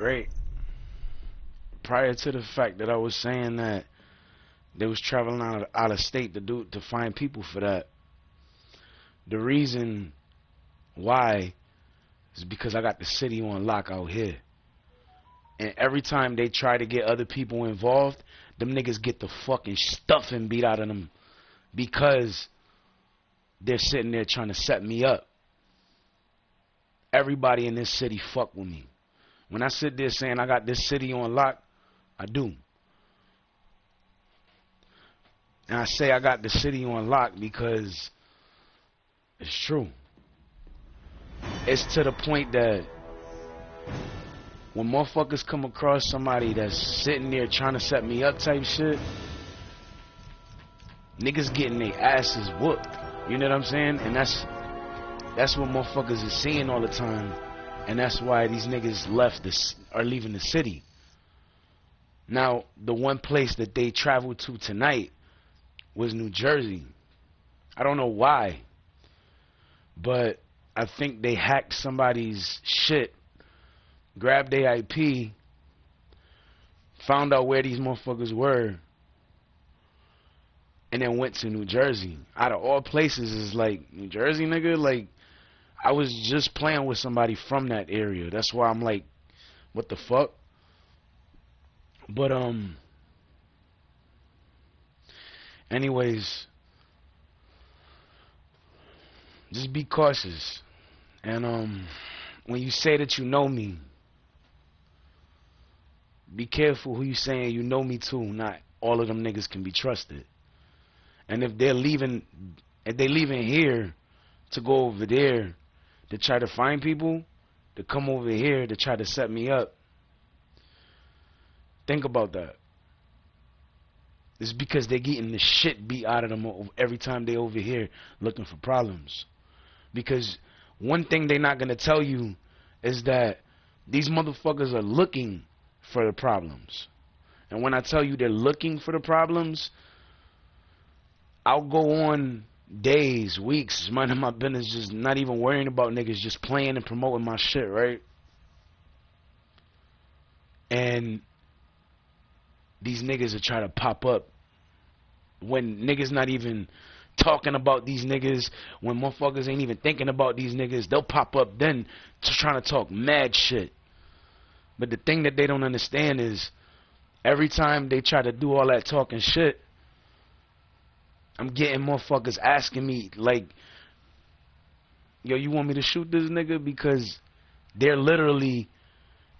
right? Prior to the fact that I was saying that they was traveling out of state to find people for that, the reason why is because I got the city on lock out here. And every time they try to get other people involved, them niggas get the fucking stuffing beat out of them because they're sitting there trying to set me up. Everybody in this city fuck with me. When I sit there saying I got this city on lock, I do. And I say I got the city on lock because it's true. It's to the point that when motherfuckers come across somebody that's sitting there trying to set me up type shit, niggas getting their asses whooped. You know what I'm saying? And that's what motherfuckers is seeing all the time. And that's why these niggas are leaving the city. Now, the one place that they traveled to tonight was New Jersey. I don't know why, but I think they hacked somebody's shit, grabbed their IP, found out where these motherfuckers were, and then went to New Jersey. Out of all places, is like, New Jersey, nigga? Like, I was just playing with somebody from that area. That's why I'm like, what the fuck? But, anyways, just be cautious. And, when you say that you know me, be careful who you saying you know me to. Not all of them niggas can be trusted. And if they're leaving here to go over there to try to find people, to come over here to try to set me up, think about that. It's because they're getting the shit beat out of them every time they over here looking for problems. Because one thing they're not going to tell you is that these motherfuckers are looking for the problems. And when I tell you they're looking for the problems, I'll go on days, weeks, minding my business, just not even worrying about niggas, just playing and promoting my shit, right? And these niggas will try to pop up when niggas not even talking about these niggas, when motherfuckers ain't even thinking about these niggas. They'll pop up then trying to talk mad shit. But the thing that they don't understand is every time they try to do all that talking shit, I'm getting motherfuckers asking me like, yo, you want me to shoot this nigga? Because they're literally,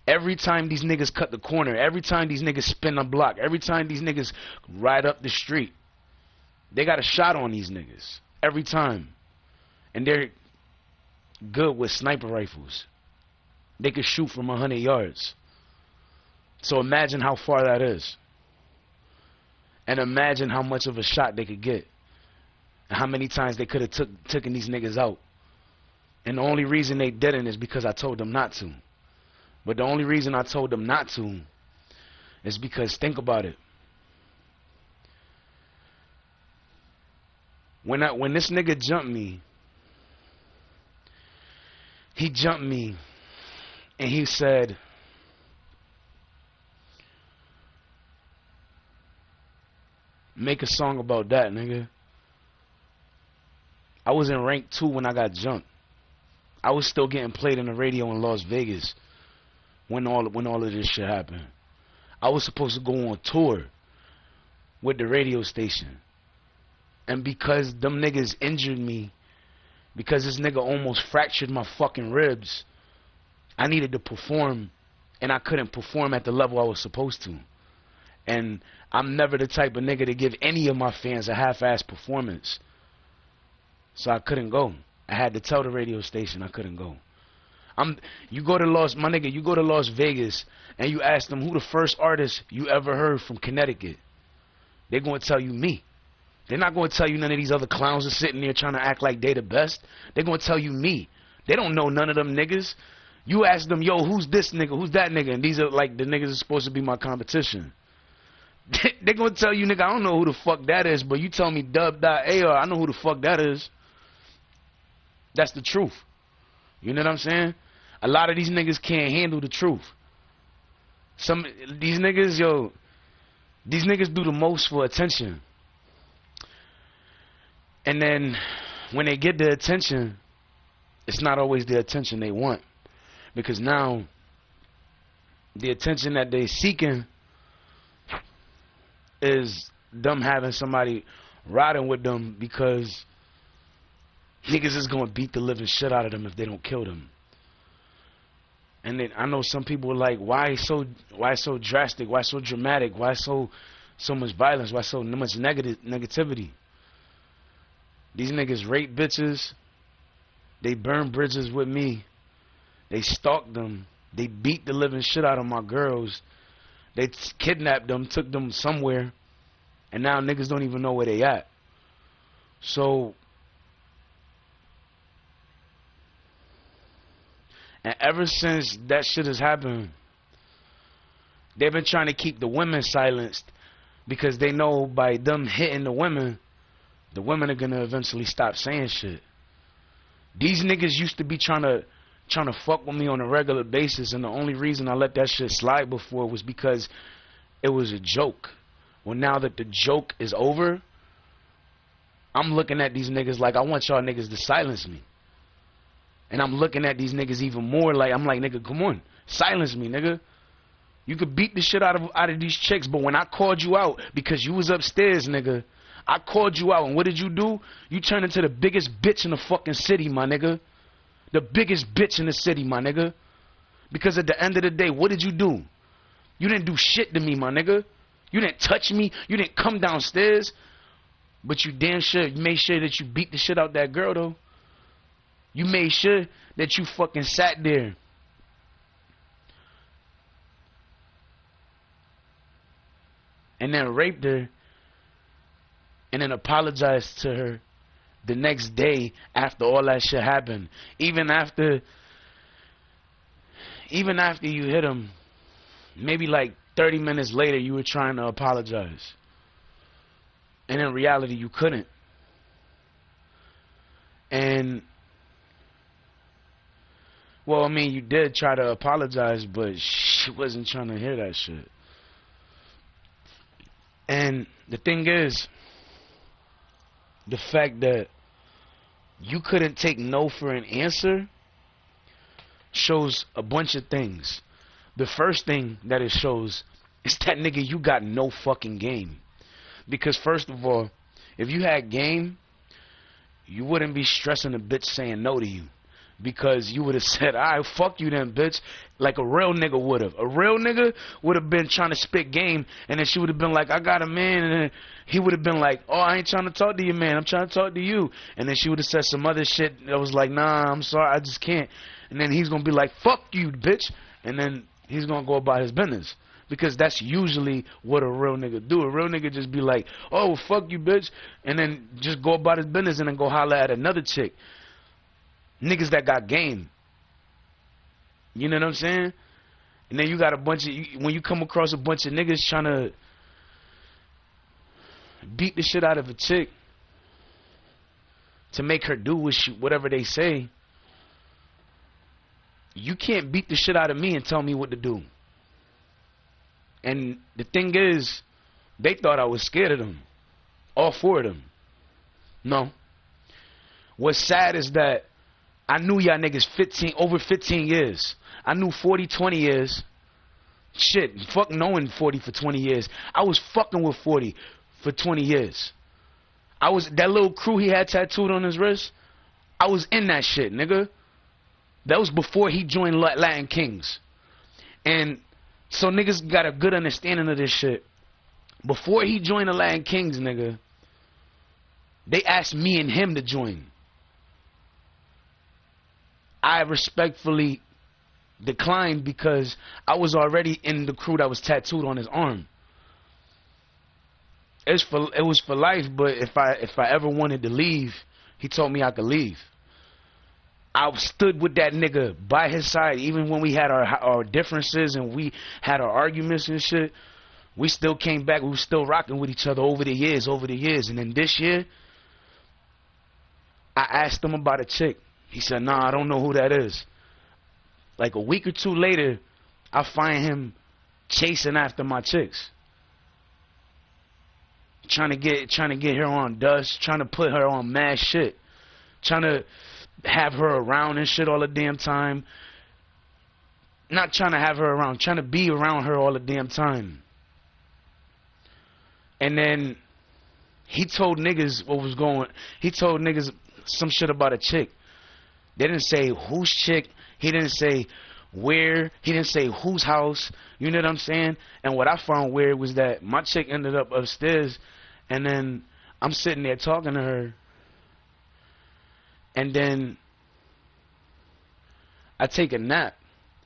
every time these niggas cut the corner, every time these niggas spin a block, every time these niggas ride up the street, they got a shot on these niggas. Every time. And they're good with sniper rifles. They can shoot from 100 yards. So imagine how far that is. And imagine how much of a shot they could get. And how many times they could have taken these niggas out. And the only reason they didn't is because I told them not to. But the only reason I told them not to is because, think about it. When this nigga jumped me, he jumped me and he said, make a song about that, nigga. I was in rank 2 when I got jumped. I was still getting played in the radio in Las Vegas when all of this shit happened. I was supposed to go on tour with the radio station. And because them niggas injured me, because this nigga almost fractured my fucking ribs, I needed to perform, and I couldn't perform at the level I was supposed to. And I'm never the type of nigga to give any of my fans a half-ass performance. So I couldn't go. I had to tell the radio station I couldn't go. You go to Las Vegas and you ask them who the first artist you ever heard from Connecticut. They're going to tell you me. They're not going to tell you none of these other clowns are sitting there trying to act like they the best. They're going to tell you me. They don't know none of them niggas. You ask them, yo, who's this nigga? Who's that nigga? And these are like the niggas are supposed to be my competition. They're going to tell you, nigga, I don't know who the fuck that is, but you tell me dub.ar, I know who the fuck that is. That's the truth. You know what I'm saying? A lot of these niggas can't handle the truth. Some these niggas, yo, these niggas do the most for attention. And then when they get the attention, it's not always the attention they want. Because now the attention that they seeking is them having somebody riding with them, because niggas is gonna beat the living shit out of them if they don't kill them. And then I know some people are like, why so drastic? Why so dramatic? Why so much violence? Why so much negativity? These niggas rape bitches. They burn bridges with me. They stalked them. They beat the living shit out of my girls. They kidnapped them, took them somewhere, and now niggas don't even know where they at. So, and ever since that shit has happened, they've been trying to keep the women silenced, because they know by them hitting the women are gonna eventually stop saying shit. These niggas used to be trying to fuck with me on a regular basis, and the only reason I let that shit slide before was because it was a joke. Well, now that the joke is over, I'm looking at these niggas like, I want y'all niggas to silence me. And I'm looking at these niggas even more like, I'm like, nigga, come on, silence me, nigga. You could beat the shit out of these chicks, but when I called you out because you was upstairs, nigga, I called you out, and what did you do? You turned into the biggest bitch in the fucking city, my nigga. The biggest bitch in the city, my nigga. Because at the end of the day, what did you do? You didn't do shit to me, my nigga. You didn't touch me. You didn't come downstairs. But you damn sure made sure that you beat the shit out that girl, though. You made sure that you fucking sat there and then raped her and then apologized to her the next day after all that shit happened. Even after you hit him, maybe like 30 minutes later, you were trying to apologize. And in reality, you couldn't. And, well, I mean, you did try to apologize, but she wasn't trying to hear that shit. And the thing is, the fact that you couldn't take no for an answer shows a bunch of things. The first thing that it shows is that, nigga, you got no fucking game. Because first of all, if you had game, you wouldn't be stressing a bitch saying no to you. Because you would have said, alright, fuck you then, bitch, like a real nigga would have. A real nigga would have been trying to spit game, and then she would have been like, I got a man, and then he would have been like, oh, I ain't trying to talk to you, man, I'm trying to talk to you. And then she would have said some other shit that was like, nah, I'm sorry, I just can't. And then he's going to be like, fuck you, bitch. And then he's going to go about his business. Because that's usually what a real nigga do. A real nigga just be like, oh, fuck you, bitch, and then just go about his business and then go holler at another chick. Niggas that got game. You know what I'm saying? And then you got a bunch of, when you come across a bunch of niggas trying to beat the shit out of a chick to make her do whatever they say, you can't beat the shit out of me and tell me what to do. And the thing is, they thought I was scared of them. All four of them. No. What's sad is that I knew y'all niggas over 15 years. I knew 40, 20 years. Shit, fuck knowing 40 for 20 years. I was fucking with 40 for 20 years. I was, that little crew he had tattooed on his wrist, I was in that shit, nigga. That was before he joined Latin Kings. And so niggas got a good understanding of this shit. Before he joined the Latin Kings, nigga, they asked me and him to join. I respectfully declined because I was already in the crew that was tattooed on his arm. It was for life, but if I ever wanted to leave, he told me I could leave. I stood with that nigga by his side, even when we had our differences and we had our arguments and shit. We still came back. We were still rocking with each other over the years. And then this year, I asked him about a chick. He said, nah, I don't know who that is. Like a week or two later, I find him chasing after my chicks. Trying to get her on dust, trying to put her on mad shit. Trying to have her around and shit all the damn time. Not trying to have her around, trying to be around her all the damn time. And then he told niggas what was going. He told niggas some shit about a chick. They didn't say whose chick. He didn't say where. He didn't say whose house. You know what I'm saying? And what I found weird was that my chick ended up upstairs, and then I'm sitting there talking to her, and then I take a nap.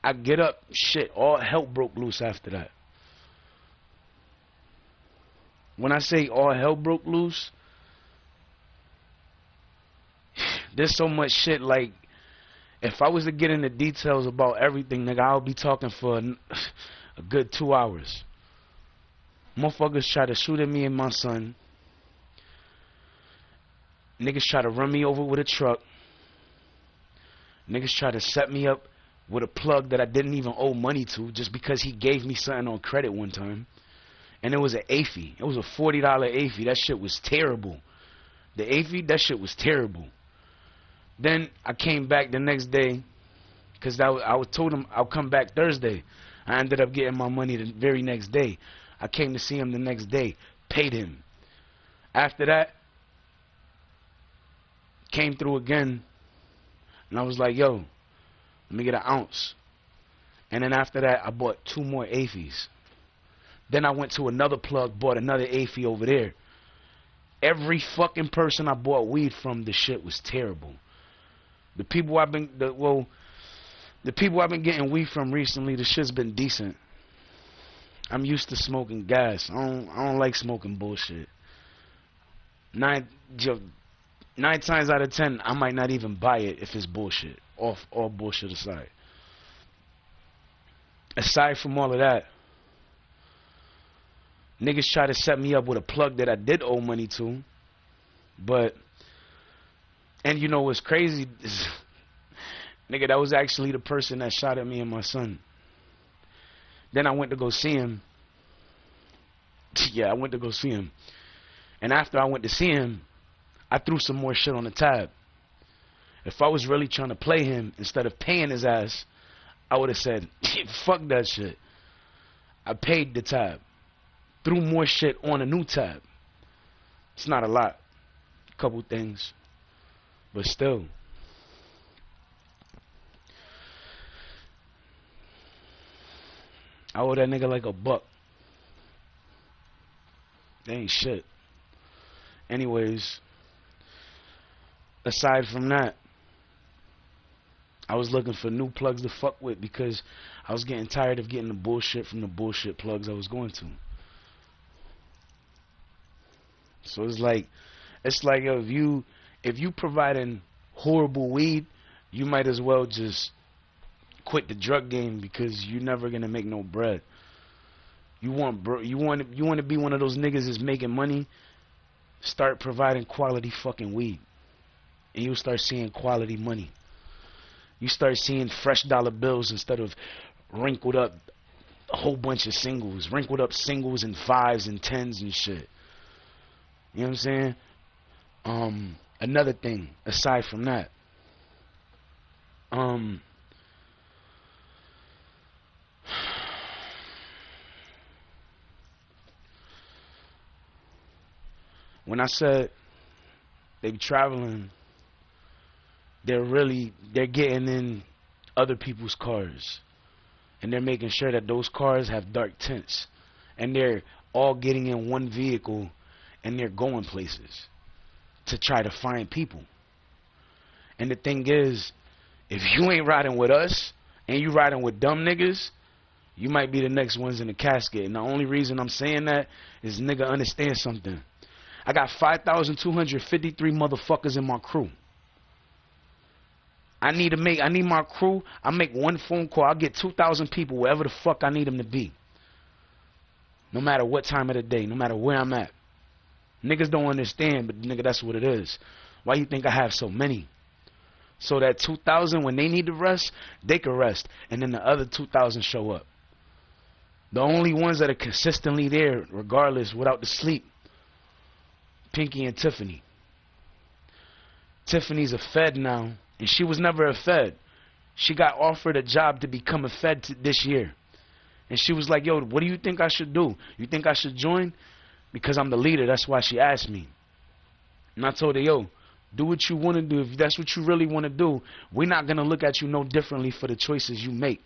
I get up, shit, all hell broke loose after that. When I say all hell broke loose, there's so much shit. Like, if I was to get into details about everything, nigga, I'll be talking for a good 2 hours. Motherfuckers try to shoot at me and my son. Niggas try to run me over with a truck. Niggas try to set me up with a plug that I didn't even owe money to just because he gave me something on credit one time. And it was an AFI. It was a $40 AFI. That shit was terrible. The AFI, that shit was terrible. Then I came back the next day because I told him I'll come back Thursday. I ended up getting my money the very next day. I came to see him the next day, paid him. After that, came through again, and I was like, yo, let me get an ounce. And then after that, I bought 2 more AFIs. Then I went to another plug, bought another AFI over there. Every fucking person I bought weed from, the shit was terrible. The people I've been getting weed from recently, the shit's been decent. I'm used to smoking gas. I don't like smoking bullshit. 9 times out of 10, I might not even buy it if it's bullshit. All bullshit aside. Aside from all of that, niggas try to set me up with a plug that I did owe money to. And you know what's crazy? Nigga, that was actually the person that shot at me and my son. Then I went to go see him. Yeah, I went to go see him. And after I went to see him, I threw some more shit on the tab. If I was really trying to play him, instead of paying his ass, I would have said, fuck that shit. I paid the tab. Threw more shit on a new tab. It's not a lot. A couple things. But still. I owe that nigga like $1. That ain't shit. Anyways, aside from that, I was looking for new plugs to fuck with because I was getting tired of getting the bullshit from the bullshit plugs I was going to. So it's like yo, if you providing horrible weed, you might as well just quit the drug game because you're never gonna make no bread. You want to be one of those niggas that's making money. Start providing quality fucking weed, and you'll start seeing quality money. You start seeing fresh dollar bills instead of wrinkled up a whole bunch of singles, wrinkled up singles and 5s and 10s and shit. You know what I'm saying? Another thing aside from that, when I said they be traveling, they're getting in other people's cars, and they're making sure that those cars have dark tints, and they're all getting in one vehicle, and they're going places to try to find people. And the thing is, if you ain't riding with us and you riding with dumb niggas, you might be the next ones in the casket. And the only reason I'm saying that is, nigga, understand something. I got 5,253 motherfuckers in my crew. I need my crew. I make one phone call. I'll get 2,000 people wherever the fuck I need them to be. No matter what time of the day, no matter where I'm at. Niggas don't understand, but nigga, that's what it is. Why you think I have so many? So that 2,000, when they need to rest, they can rest. And then the other 2,000 show up. The only ones that are consistently there, regardless, without the sleep, Pinky and Tiffany. Tiffany's a Fed now, and she was never a Fed. She got offered a job to become a Fed this year. And she was like, yo, what do you think I should do? You think I should join? Because I'm the leader. That's why she asked me. And I told her, yo, do what you want to do. If that's what you really want to do, we're not going to look at you no differently for the choices you make.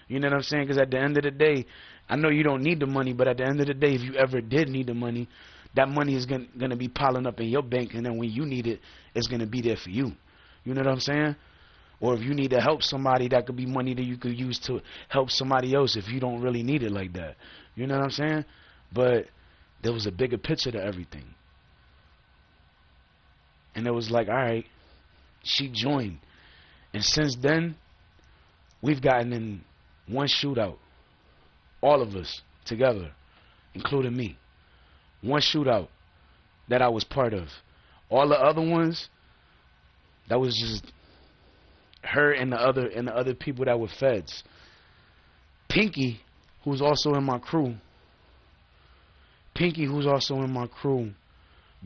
You know what I'm saying? Because at the end of the day, I know you don't need the money, but at the end of the day, if you ever did need the money, that money is going to be piling up in your bank, and then when you need it, it's going to be there for you. You know what I'm saying? Or if you need to help somebody, that could be money that you could use to help somebody else if you don't really need it like that. You know what I'm saying? But there was a bigger picture to everything. And it was like, all right, she joined. And since then, we've gotten in one shootout. All of us together, including me. One shootout that I was part of. All the other ones, that was just her and the other people that were Feds. Pinky, who's also in my crew,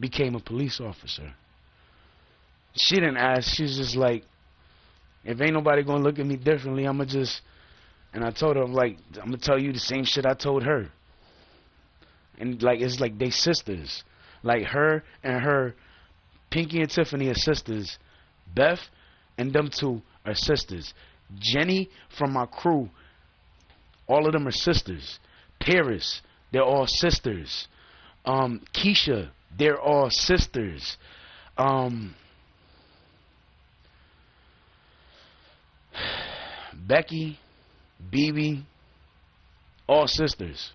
became a police officer. She didn't ask. She's just like, if ain't nobody gonna look at me differently, I'ma just. And I told her, I'm like, I'm gonna tell you the same shit I told her. And like, it's like they sisters. Like her and her, Pinky and Tiffany are sisters. Beth and them two are sisters. Jenny from my crew, all of them are sisters. Paris, they're all sisters. Keisha, they're all sisters. Becky, BB, all sisters.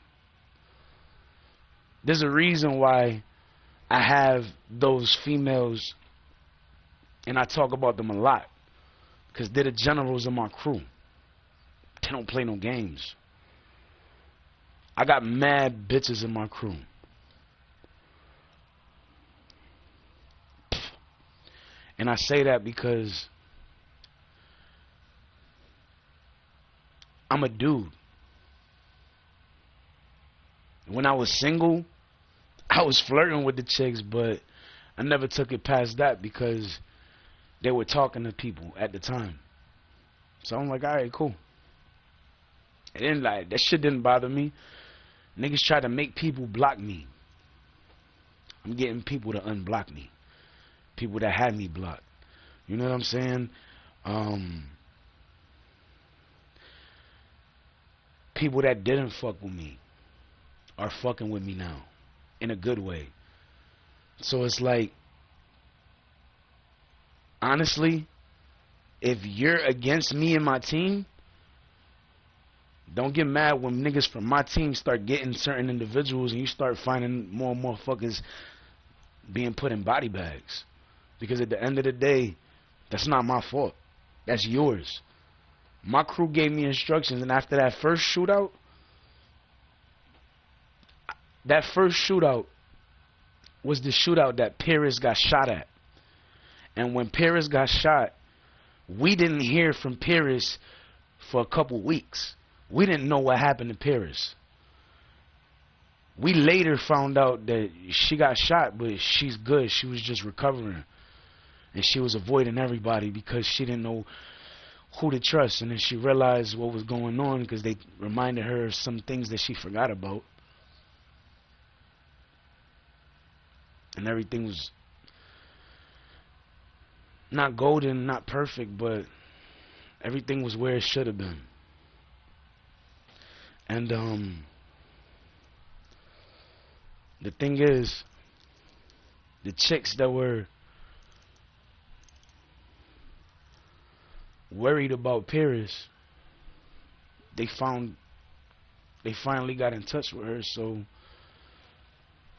There's a reason why I have those females and I talk about them a lot, because they're the generals of my crew. They don't play no games. I got mad bitches in my crew. And I say that because I'm a dude. When I was single, I was flirting with the chicks, but I never took it past that because they were talking to people at the time. So I'm like, all right, cool. And then like that shit didn't bother me. Niggas try to make people block me. I'm getting people to unblock me. People that had me blocked. You know what I'm saying? People that didn't fuck with me are fucking with me now in a good way. So it's like, honestly, if you're against me and my team, don't get mad when niggas from my team start getting certain individuals and you start finding more and more fuckers being put in body bags. Because at the end of the day, that's not my fault. That's yours. My crew gave me instructions, and after that first shootout was the shootout that Paris got shot at. And when Paris got shot, we didn't hear from Paris for a couple weeks. We didn't know what happened to Paris. We later found out that she got shot, but she's good. She was just recovering. And she was avoiding everybody because she didn't know who to trust. And then she realized what was going on because they reminded her of some things that she forgot about. And everything was not golden, not perfect, but everything was where it should have been. And the thing is, the chicks that were worried about Paris, they finally got in touch with her, so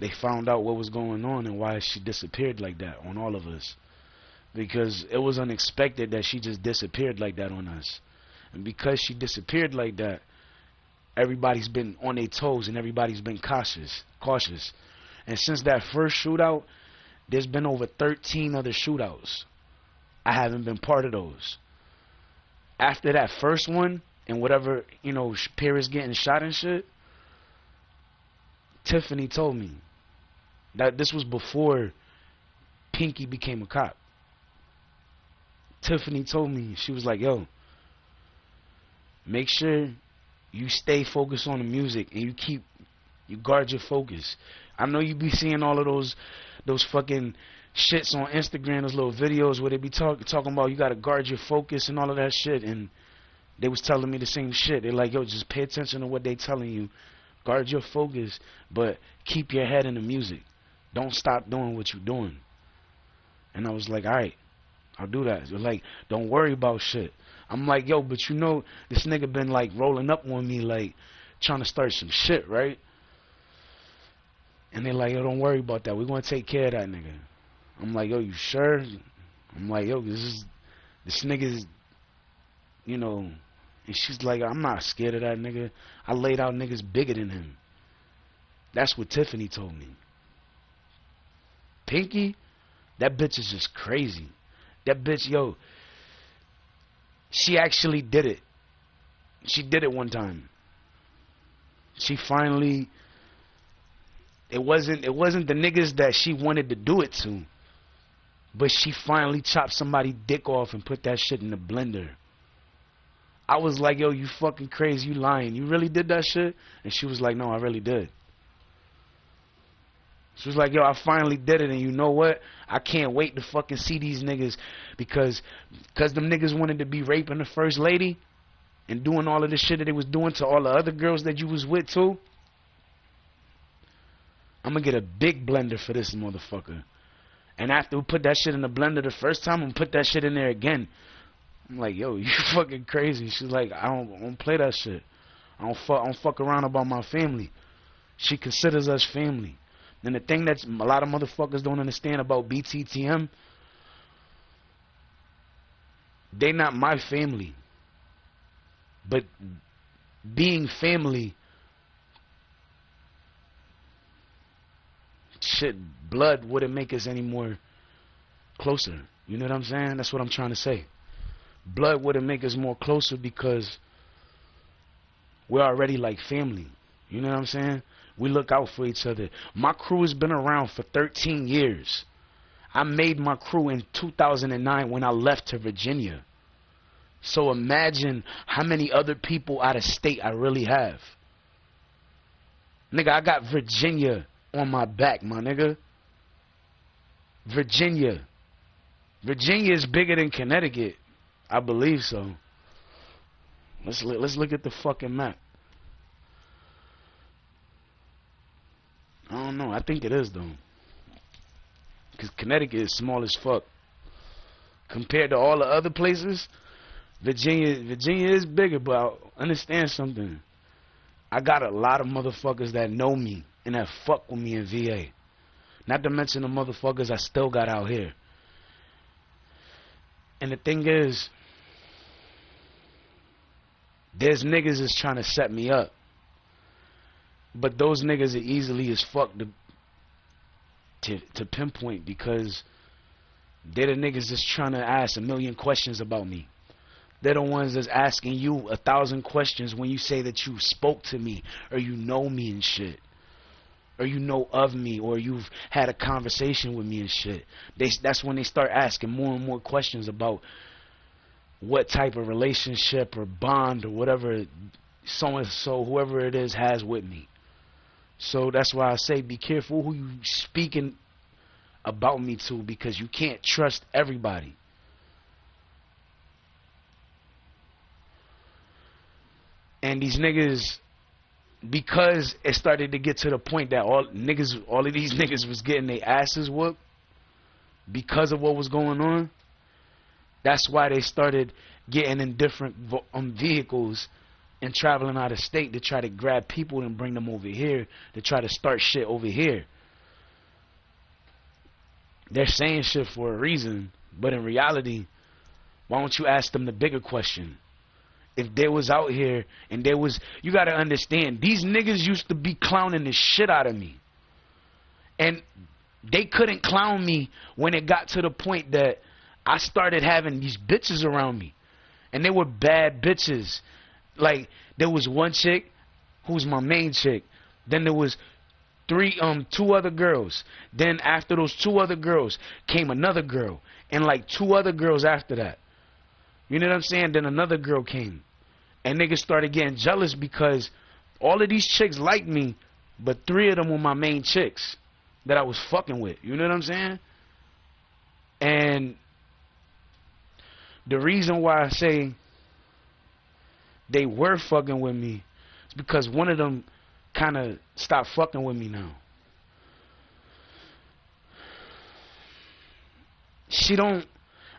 they found out what was going on and why she disappeared like that on all of us. Because it was unexpected that she just disappeared like that on us. And because she disappeared like that, everybody's been on their toes and everybody's been cautious. And since that first shootout, there's been over 13 other shootouts. I haven't been part of those. After that first one, and whatever, Paris getting shot and shit, Tiffany told me that this was before Pinky became a cop. Tiffany told me, she was like, yo, make sure you stay focused on the music and you guard your focus. I know you be seeing all of those fucking shits on Instagram, those little videos where they be talking about you gotta guard your focus and all of that shit, and they was telling me the same shit. They're like, yo, just pay attention to what they telling you. Guard your focus, but keep your head in the music. Don't stop doing what you're doing. And I was like, alright, I'll do that. They're like, don't worry about shit. I'm like, yo, but you know, this nigga been like rolling up on me, like trying to start some shit, right? And they're like, yo, don't worry about that. We're gonna take care of that nigga. I'm like, yo, you sure? I'm like, yo, this nigga's, you know. And she's like, I'm not scared of that nigga. I laid out niggas bigger than him. That's what Tiffany told me. Pinky, that bitch is just crazy. That bitch, yo, she actually did it. She did it one time. She finally, it wasn't the niggas that she wanted to do it to, but she finally chopped somebody's dick off and put that shit in the blender. I was like, yo, you fucking crazy, you lying. You really did that shit? And she was like, no, I really did. She was like, yo, I finally did it, and you know what? I can't wait to fucking see these niggas because them niggas wanted to be raping the first lady and doing all of the shit that they was doing to all the other girls that you was with too. I'm gonna get a big blender for this motherfucker. And after we put that shit in the blender the first time, I'm gonna put that shit in there again. I'm like, yo, you fucking crazy. She's like, I don't play that shit. I don't fuck around about my family. She considers us family. And the thing that a lot of motherfuckers don't understand about BTTM, they not my family. But being family, shit, blood wouldn't make us any more closer. You know what I'm saying? That's what I'm trying to say. Blood wouldn't make us more closer because we're already like family. You know what I'm saying? We look out for each other. My crew has been around for 13 years. I made my crew in 2009 when I left to Virginia. So imagine how many other people out of state I really have. Nigga, I got Virginia on my back, my nigga. Virginia. Virginia is bigger than Connecticut. I believe so. Let's look at the fucking map. I don't know. I think it is though, because Connecticut is small as fuck compared to all the other places. Virginia is bigger, but understand something. I got a lot of motherfuckers that know me and that fuck with me in VA. Not to mention the motherfuckers I still got out here. And the thing is, there's niggas that's trying to set me up. But those niggas are easily as fuck to pinpoint because they're the niggas that's trying to ask a million questions about me. They're the ones that's asking you 1,000 questions when you say that you spoke to me or you know me and shit. Or you know of me, or you've had a conversation with me and shit. That's when they start asking more and more questions about what type of relationship or bond or whatever so-and-so, whoever it is, has with me. So that's why I say be careful who you speaking about me to, because you can't trust everybody. And these niggas, because it started to get to the point that all of these niggas was getting their asses whooped because of what was going on, that's why they started getting in different vehicles and traveling out of state to try to grab people and bring them over here to try to start shit over here. They're saying shit for a reason, but in reality, why don't you ask them the bigger question? If they was out here and there was, you gotta understand, these niggas used to be clowning the shit out of me. And they couldn't clown me when it got to the point that I started having these bitches around me. And they were bad bitches. Like, there was one chick who was my main chick. Then there was two other girls. Then after those two other girls came another girl, and like two other girls after that. You know what I'm saying? Then another girl came, and niggas started getting jealous because all of these chicks liked me, but three of them were my main chicks that I was fucking with. You know what I'm saying? And the reason why I say they were fucking with me is because one of them kind of stopped fucking with me now. She don't,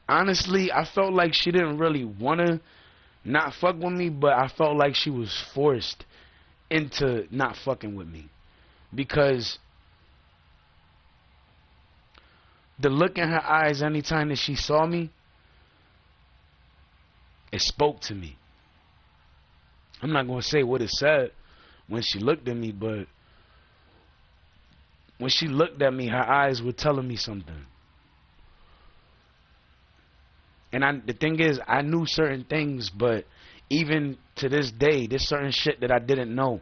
honestly, I felt like she didn't really want to not fuck with me, but I felt like she was forced into not fucking with me. Because the look in her eyes anytime that she saw me, it spoke to me. I'm not going to say what it said when she looked at me, but when she looked at me, her eyes were telling me something. And the thing is, I knew certain things, but even to this day, there's certain shit that I didn't know.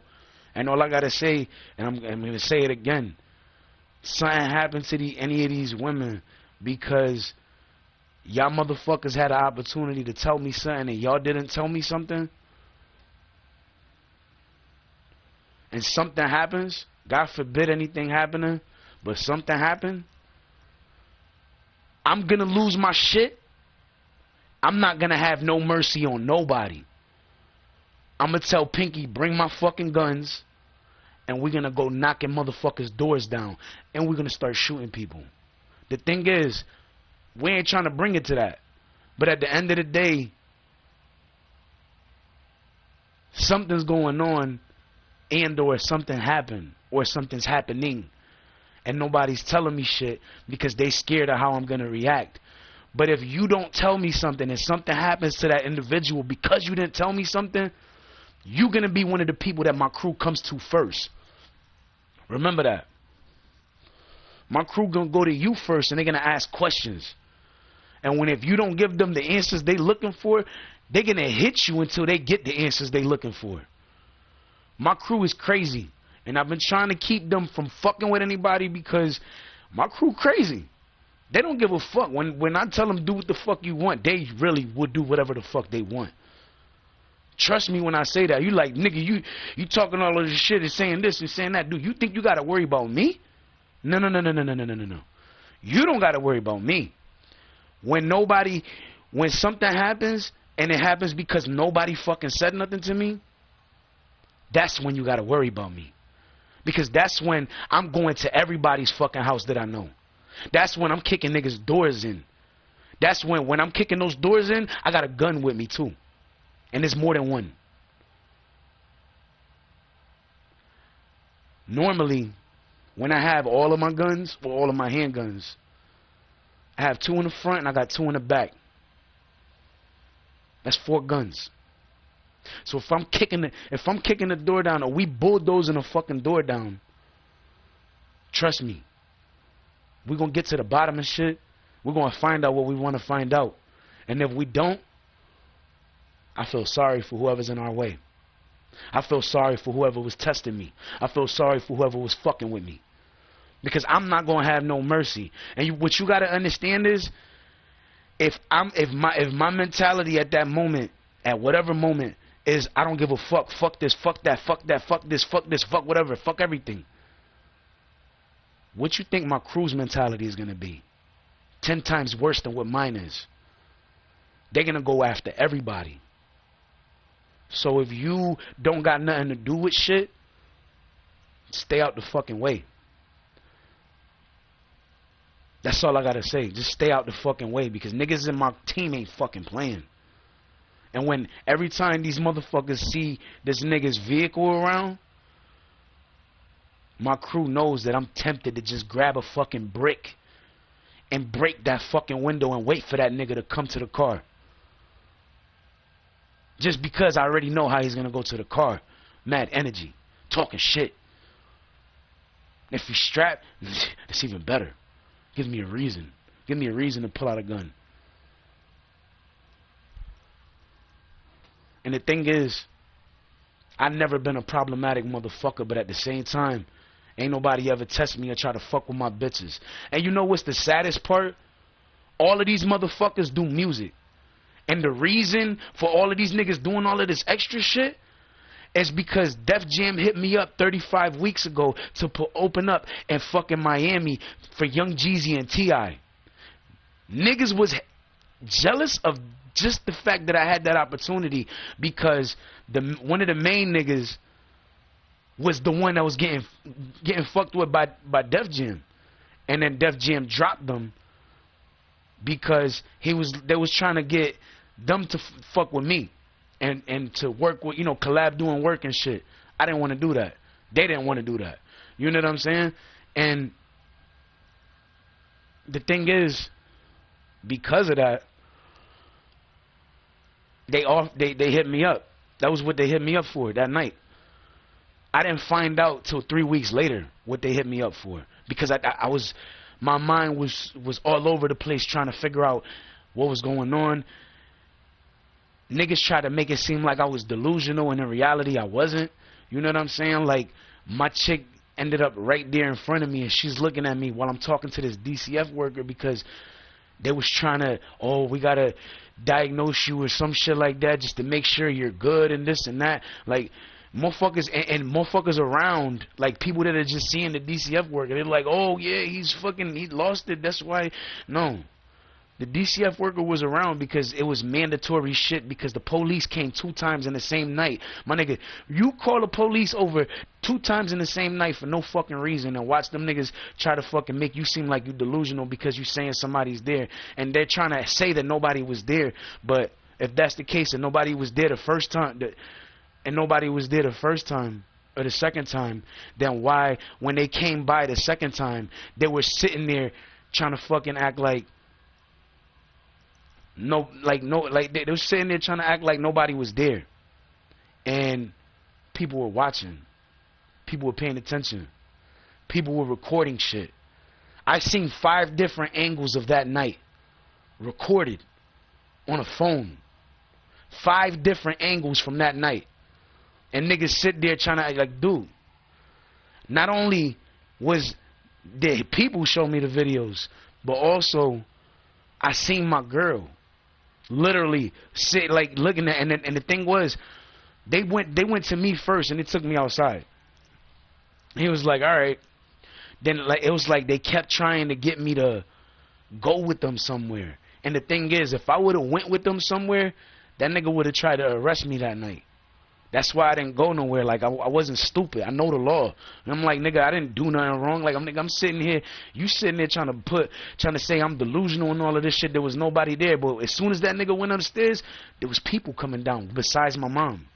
And all I got to say, and I'm going to say it again, something happened to any of these women because y'all motherfuckers had an opportunity to tell me something and y'all didn't tell me something. And something happens, God forbid anything happening, but something happened, I'm going to lose my shit. I'm not going to have no mercy on nobody. I'm going to tell Pinky, bring my fucking guns, and we're going to go knocking motherfuckers' doors down, and we're going to start shooting people. The thing is, we ain't trying to bring it to that. But at the end of the day, something's going on, and or something happened, or something's happening, and nobody's telling me shit because they scared of how I'm going to react. But if you don't tell me something and something happens to that individual because you didn't tell me something, you're going to be one of the people that my crew comes to first. Remember that. My crew going to go to you first and they're going to ask questions. And if you don't give them the answers they looking for, they're going to hit you until they get the answers they looking for. My crew is crazy. And I've been trying to keep them from fucking with anybody because my crew crazy. They don't give a fuck. When I tell them do what the fuck you want, they really would do whatever the fuck they want. Trust me when I say that. You like, nigga, you talking all of this shit and saying this and saying that. Dude, you think you got to worry about me? No. You don't got to worry about me. When something happens and it happens because nobody fucking said nothing to me, that's when you got to worry about me. Because that's when I'm going to everybody's fucking house that I know. That's when I'm kicking niggas' doors in. That's when I'm kicking those doors in, I got a gun with me too. And there's more than one. Normally, when I have all of my guns, or all of my handguns, I have 2 in the front and I got 2 in the back. That's 4 guns. So if I'm kicking the door down or we bulldozing the fucking door down, trust me, we're going to get to the bottom of shit. We're going to find out what we want to find out. And if we don't, I feel sorry for whoever's in our way. I feel sorry for whoever was testing me. I feel sorry for whoever was fucking with me. Because I'm not going to have no mercy. And what you got to understand is, if my mentality at that moment, at whatever moment, is I don't give a fuck, fuck this, fuck that, fuck that, fuck this, fuck whatever, fuck everything. What you think my crew's mentality is going to be? 10 times worse than what mine is. They're going to go after everybody. So if you don't got nothing to do with shit, stay out the fucking way. That's all I got to say. Just stay out the fucking way because niggas in my team ain't fucking playing. And when every time these motherfuckers see this nigga's vehicle around, my crew knows that I'm tempted to just grab a fucking brick and break that fucking window and wait for that nigga to come to the car. Just because I already know how he's going to go to the car. Mad energy. Talking shit. If he's strapped, it's even better. Gives me a reason. Give me a reason to pull out a gun. And the thing is, I've never been a problematic motherfucker, but at the same time, Ain't nobody ever test me or try to fuck with my bitches. And you know what's the saddest part? All of these motherfuckers do music. And the reason for all of these niggas doing all of this extra shit is because Def Jam hit me up 35 weeks ago to open up in fucking Miami for Young Jeezy and T.I. Niggas was jealous of just the fact that I had that opportunity because one of the main niggas was the one that was getting fucked with by Def Jam. And then Def Jam dropped them because they was trying to get them to fuck with me. And to work with, collab doing work and shit. I didn't want to do that. They didn't want to do that. You know what I'm saying? And the thing is, because of that, they hit me up. That was what they hit me up for that night. I didn't find out till 3 weeks later what they hit me up for, because my mind was all over the place trying to figure out what was going on. Niggas try to make it seem like I was delusional, and in reality I wasn't. You know what I'm saying? Like, my chick ended up right there in front of me, and she's looking at me while I'm talking to this DCF worker because they was trying to, we gotta diagnose you or some shit like that just to make sure you're good and this and that. Like, motherfuckers and motherfuckers around, like people that are just seeing the DCF worker, they're like, oh yeah, he lost it, that's why. No. The DCF worker was around because it was mandatory shit, because the police came 2 times in the same night. My nigga, you call the police over 2 times in the same night for no fucking reason and watch them niggas try to fucking make you seem like you delusional because you saying somebody's there, and they're trying to say that nobody was there. But if that's the case and nobody was there the first time, or the second time, then why, when they came by the second time, they were sitting there trying to fucking act like they were sitting there trying to act like nobody was there, and people were watching, people were paying attention, people were recording shit. I seen 5 different angles of that night recorded on a phone, 5 different angles from that night, and niggas sit there trying to act like, dude, not only was the people show me the videos, but also I seen my girl literally sit, like, looking at, and the thing was, they went to me first, and they took me outside. He was like, all right. Then, like, it was like they kept trying to get me to go with them somewhere. And the thing is, if I would have went with them somewhere, that nigga would have tried to arrest me that night. That's why I didn't go nowhere. Like, I wasn't stupid. I know the law. And I'm like, nigga, I didn't do nothing wrong. Like, I'm sitting here, you sitting there trying to say I'm delusional and all of this shit. There was nobody there. But as soon as that nigga went upstairs, there was people coming down besides my mom.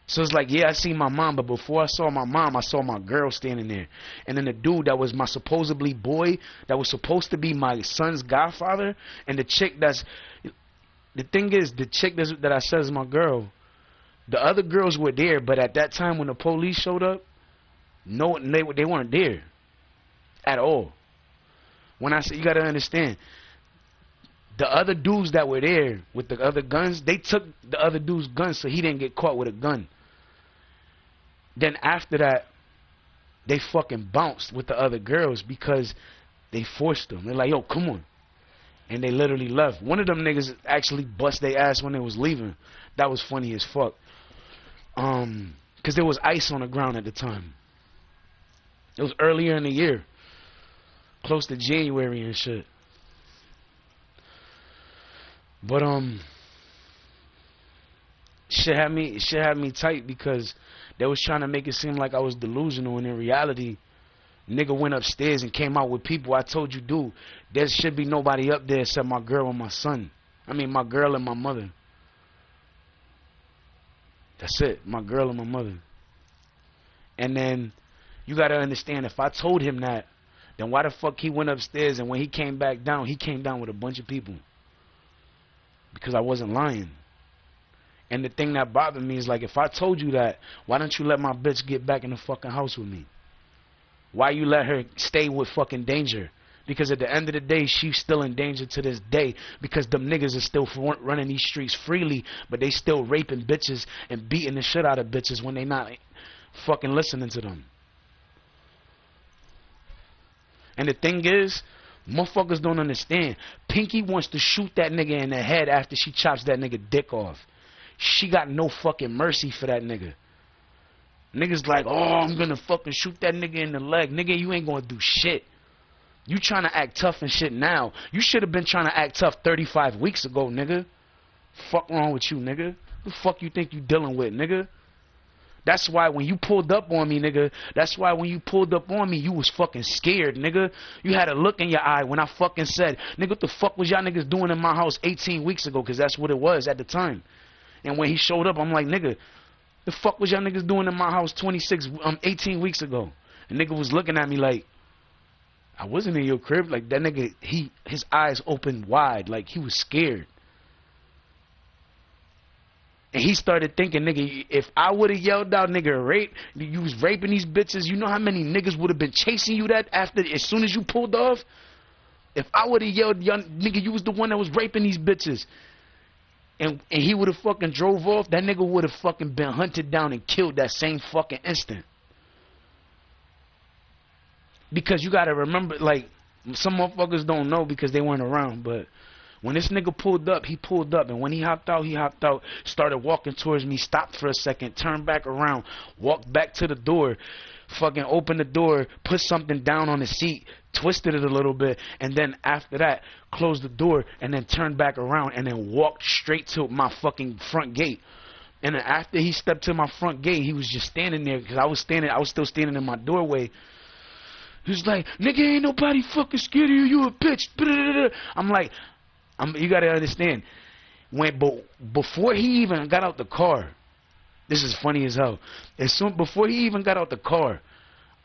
So it's like, yeah, I seen my mom, but before I saw my mom, I saw my girl standing there. And then the dude that was my supposedly boy, that was supposed to be my son's godfather, and the chick the thing is, the chick that I said is my girl, the other girls were there, but at that time when the police showed up, no, they weren't there at all. When I say, you gotta understand, the other dudes that were there with the other guns, they took the other dude's guns so he didn't get caught with a gun. Then after that, they fucking bounced with the other girls because they forced them. They're like, yo, come on. And they literally left. One of them niggas actually bust their ass when they was leaving. That was funny as fuck. Because there was ice on the ground at the time. It was earlier in the year, close to January and shit. But shit had me tight because they was trying to make it seem like I was delusional, and in reality, nigga went upstairs and came out with people. I told you, dude, there should be nobody up there except my girl and my son. I mean, my girl and my mother. That's it, my girl and my mother. And then you gotta understand, if I told him that, then why the fuck he went upstairs, and when he came back down, he came down with a bunch of people? Because I wasn't lying. And the thing that bothered me is, like, if I told you that, why don't you let my bitch get back in the fucking house with me? Why you let her stay with fucking danger? Because at the end of the day, she's still in danger to this day, because them niggas are still running these streets freely, but they still raping bitches and beating the shit out of bitches when they not fucking listening to them. And the thing is, motherfuckers don't understand. Pinky wants to shoot that nigga in the head after she chops that nigga dick off. She got no fucking mercy for that nigga. Niggas like, oh, I'm gonna fucking shoot that nigga in the leg. Nigga, you ain't gonna do shit. You trying to act tough and shit now. You should have been trying to act tough 35 weeks ago, nigga. Fuck wrong with you, nigga? The fuck you think you dealing with, nigga? That's why when you pulled up on me, nigga, that's why when you pulled up on me, you was fucking scared, nigga. You had a look in your eye when I fucking said, nigga, what the fuck was y'all niggas doing in my house 18 weeks ago? Because that's what it was at the time. And when he showed up, I'm like, nigga, the fuck was y'all niggas doing in my house 18 weeks ago? And nigga was looking at me like, I wasn't in your crib. Like, that nigga, his eyes opened wide, like he was scared. And he started thinking, nigga, if I would have yelled out, nigga, rape, you was raping these bitches, you know how many niggas would have been chasing you that after, as soon as you pulled off? If I would have yelled, nigga, you was the one that was raping these bitches. And he would have fucking drove off, that nigga would have fucking been hunted down and killed that same fucking instant. Because you gotta remember, like, some motherfuckers don't know because they weren't around, but when this nigga pulled up, he pulled up, and when he hopped out, started walking towards me, stopped for a second, turned back around, walked back to the door, fucking opened the door, put something down on the seat, twisted it a little bit, and then after that, closed the door, and then turned back around, and then walked straight to my fucking front gate. And then after he stepped to my front gate, he was just standing there, because I was still standing in my doorway. He was like, nigga, ain't nobody fucking scared of you, you a bitch. I'm like, you gotta understand, before he even got out the car, this is funny as hell. Before he even got out the car,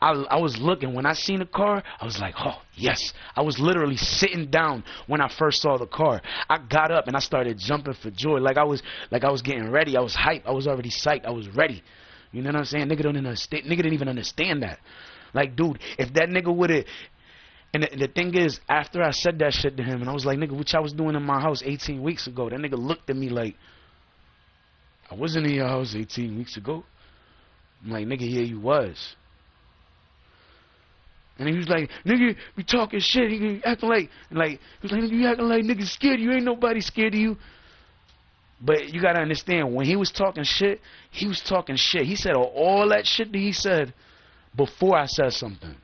I was looking. When I seen the car, I was like, oh, yes. I was literally sitting down when I first saw the car. I got up and I started jumping for joy. Like I was getting ready. I was hyped. I was already psyched. I was ready. You know what I'm saying? Nigga didn't even understand that. Like, dude, if that nigga would have... And the thing is, after I said that shit to him, and I was like, nigga, what y'all was doing in my house 18 weeks ago? That nigga looked at me like, I wasn't in your house 18 weeks ago. I'm like, nigga, yeah, you was. And he was like, nigga, you talking shit. He acting like, he was like, nigga, you acting like niggas scared of you. Ain't nobody scared of you. But you gotta understand, when he was talking shit, he was talking shit. He said all that shit that he said before I said something.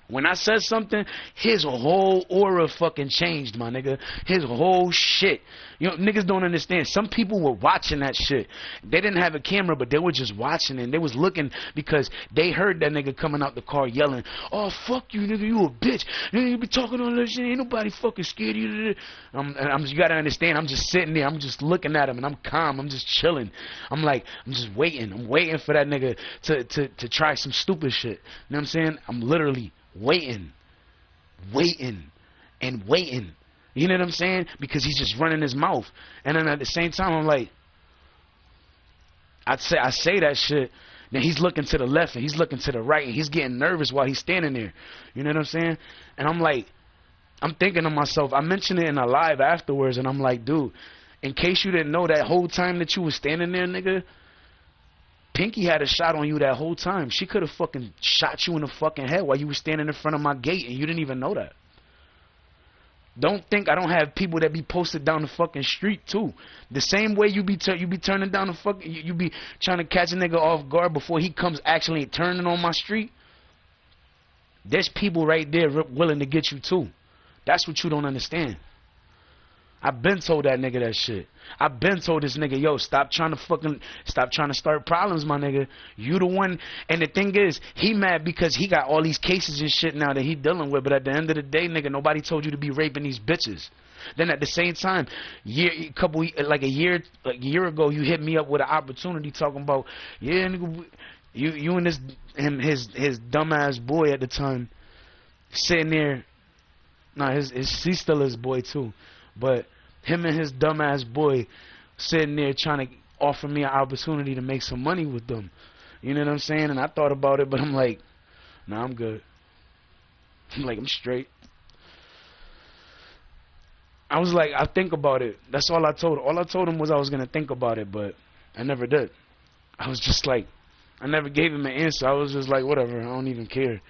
When I said something, his whole aura fucking changed, my nigga. His whole shit. You know, niggas don't understand. Some people were watching that shit. They didn't have a camera, but they were just watching it. They was looking because they heard that nigga coming out the car yelling, oh, fuck you, nigga, you a bitch. Nigga, you be talking all that shit. Ain't nobody fucking scared of you. You gotta understand, I'm just sitting there. I'm just looking at him, and I'm calm. I'm just chilling. I'm just waiting. I'm waiting for that nigga to try some stupid shit. You know what I'm saying? I'm literally waiting. You know what I'm saying? Because he's just running his mouth. And then at the same time, I'm like, I say that shit. Then he's looking to the left and he's looking to the right and he's getting nervous while he's standing there. You know what I'm saying? And I'm like, I'm thinking to myself, I mentioned it in a live afterwards, and I'm like, dude, in case you didn't know, that whole time that you was standing there, nigga, Pinky had a shot on you that whole time. She could have fucking shot you in the fucking head while you were standing in front of my gate, and you didn't even know that. Don't think I don't have people that be posted down the fucking street too. The same way you be turning down the fucking, you be trying to catch a nigga off guard before he comes actually turning on my street. There's people right there willing to get you too. That's what you don't understand. I've been told that nigga that shit. I've been told this nigga, yo, stop trying to start problems, my nigga. You the one. And the thing is, he mad because he got all these cases and shit now that he dealing with. But at the end of the day, nigga, nobody told you to be raping these bitches. Then at the same time, a year ago, you hit me up with an opportunity talking about, yeah, nigga, you and his dumbass boy at the time sitting there. Nah, he's still his boy too, but him and his dumbass boy sitting there trying to offer me an opportunity to make some money with them. You know what I'm saying? And I thought about it, but I'm like, nah, I'm good. I'm like, I'm straight. I was like, I think about it. That's all I told him. All I told him was I was going to think about it, but I never did. I was just like, I never gave him an answer. I was just like, whatever, I don't even care.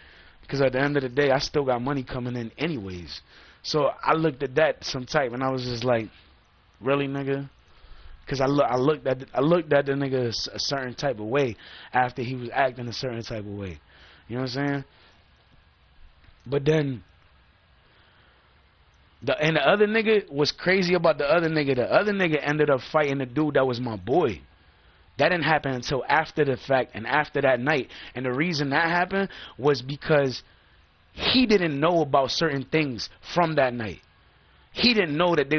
Because at the end of the day, I still got money coming in anyways. So I looked at that some type, and I was just like, really, nigga? Because I looked at the nigga a certain type of way after he was acting a certain type of way. You know what I'm saying? But then the other nigga was crazy about the other nigga. The other nigga ended up fighting the dude that was my boy. That didn't happen until after the fact and after that night. And the reason that happened was because he didn't know about certain things from that night. He didn't know that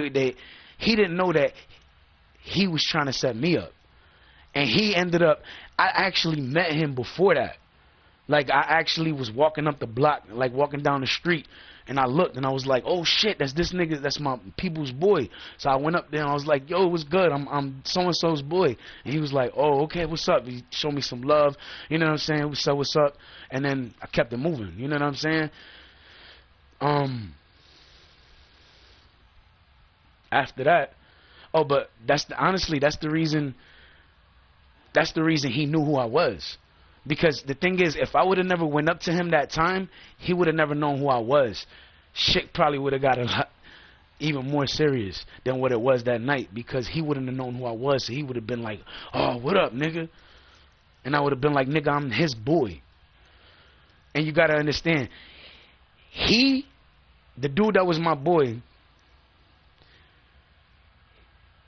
he didn't know that he was trying to set me up. And he ended up, I actually met him before that. Like, I actually was walking up the block, like walking down the street, and I looked and I was like, oh shit, that's this nigga, that's my people's boy. So I went up there and I was like, yo, what's good? I'm so-and-so's boy. And he was like, oh, okay, what's up? He showed me some love, you know what I'm saying? What's up? And then I kept it moving, you know what I'm saying? After that, but honestly, that's the reason he knew who I was. Because the thing is, if I would have never went up to him that time, he would have never known who I was. Shit probably would have got a lot even more serious than what it was that night, because he wouldn't have known who I was. So he would have been like, oh, what up, nigga? And I would have been like, nigga, I'm his boy. And you got to understand, the dude that was my boy,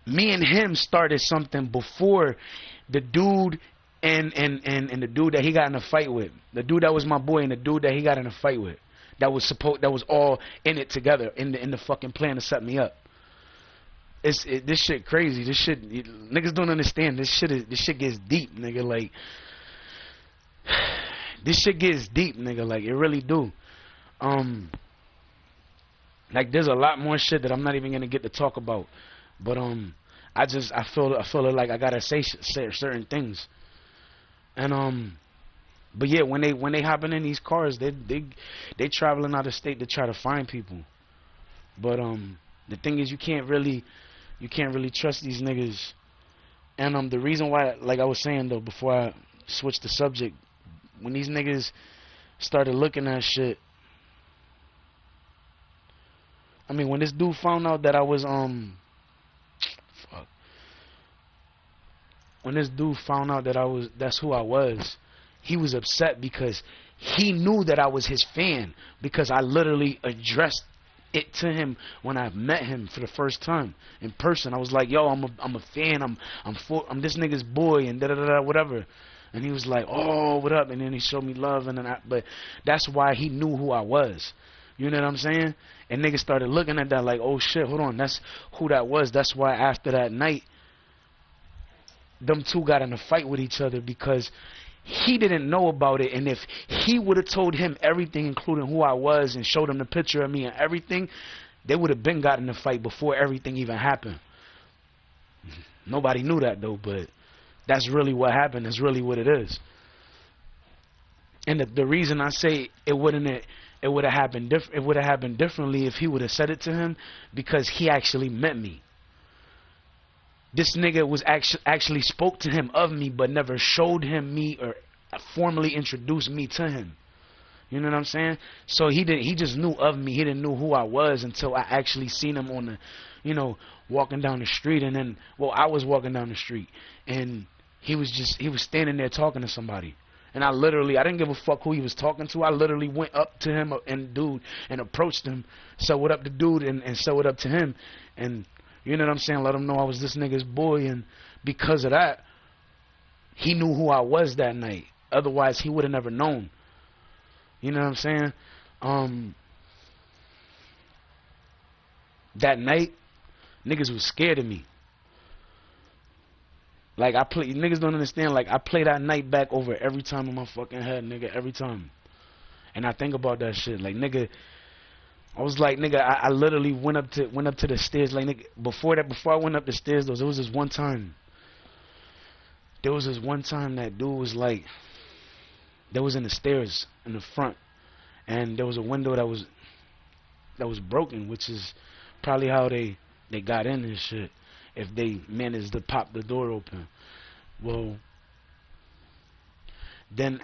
me and him started something before the dude and the dude that he got in a fight with. The dude that was my boy and the dude that he got in a fight with. That was all in it together in the fucking plan to set me up. This shit crazy. This shit, niggas don't understand. This shit gets deep, nigga. Like, this shit gets deep, nigga. Like, it really do. Like, there's a lot more shit that I'm not even gonna get to talk about. But I feel like I gotta say certain things. And but yeah, when they hopping in these cars, they traveling out of state to try to find people. But the thing is, you can't really trust these niggas. And the reason why, like I was saying though, before I switched the subject, when these niggas started looking at shit, I mean, when this dude found out that I was when this dude found out that that's who I was, he was upset because he knew that I was his fan, because I literally addressed it to him when I met him for the first time in person. I was like, yo, I'm a fan. I'm this nigga's boy and da da da whatever. And he was like, oh, what up? And then he showed me love, and then but that's why he knew who I was. You know what I'm saying? And niggas started looking at that like, oh shit, hold on, that's who that was. That's why after that night, them two got in a fight with each other, because he didn't know about it. And if he would have told him everything, including who I was, and showed him the picture of me and everything, they would have been got in a fight before everything even happened. Nobody knew that though, but that's really what happened. That's really what it is. And the reason I say it would have happened differently if he would have said it to him, because he actually met me. This nigga was actually spoke to him of me, but never showed him me or formally introduced me to him. You know what I'm saying? So he just knew of me. He didn't know who I was until I actually seen him on the, walking down the street. And then, I was walking down the street, and he was standing there talking to somebody. And I didn't give a fuck who he was talking to. I literally went up to him and approached him, said what up to dude, and said what up to him. And you know what I'm saying? Let him know I was this nigga's boy. And because of that, he knew who I was that night. Otherwise, he would have never known. You know what I'm saying? That night, niggas was scared of me. Like, niggas don't understand. Like, I play that night back over every time in my fucking head, nigga, every time. And I think about that shit. Like, nigga, I was like, nigga, I literally went up to the stairs. Like, nigga, before I went up the stairs, though, there was this one time. That dude was like, there was in the stairs in the front, and there was a window that was broken, which is probably how they got in and shit, if they managed to pop the door open. Well, then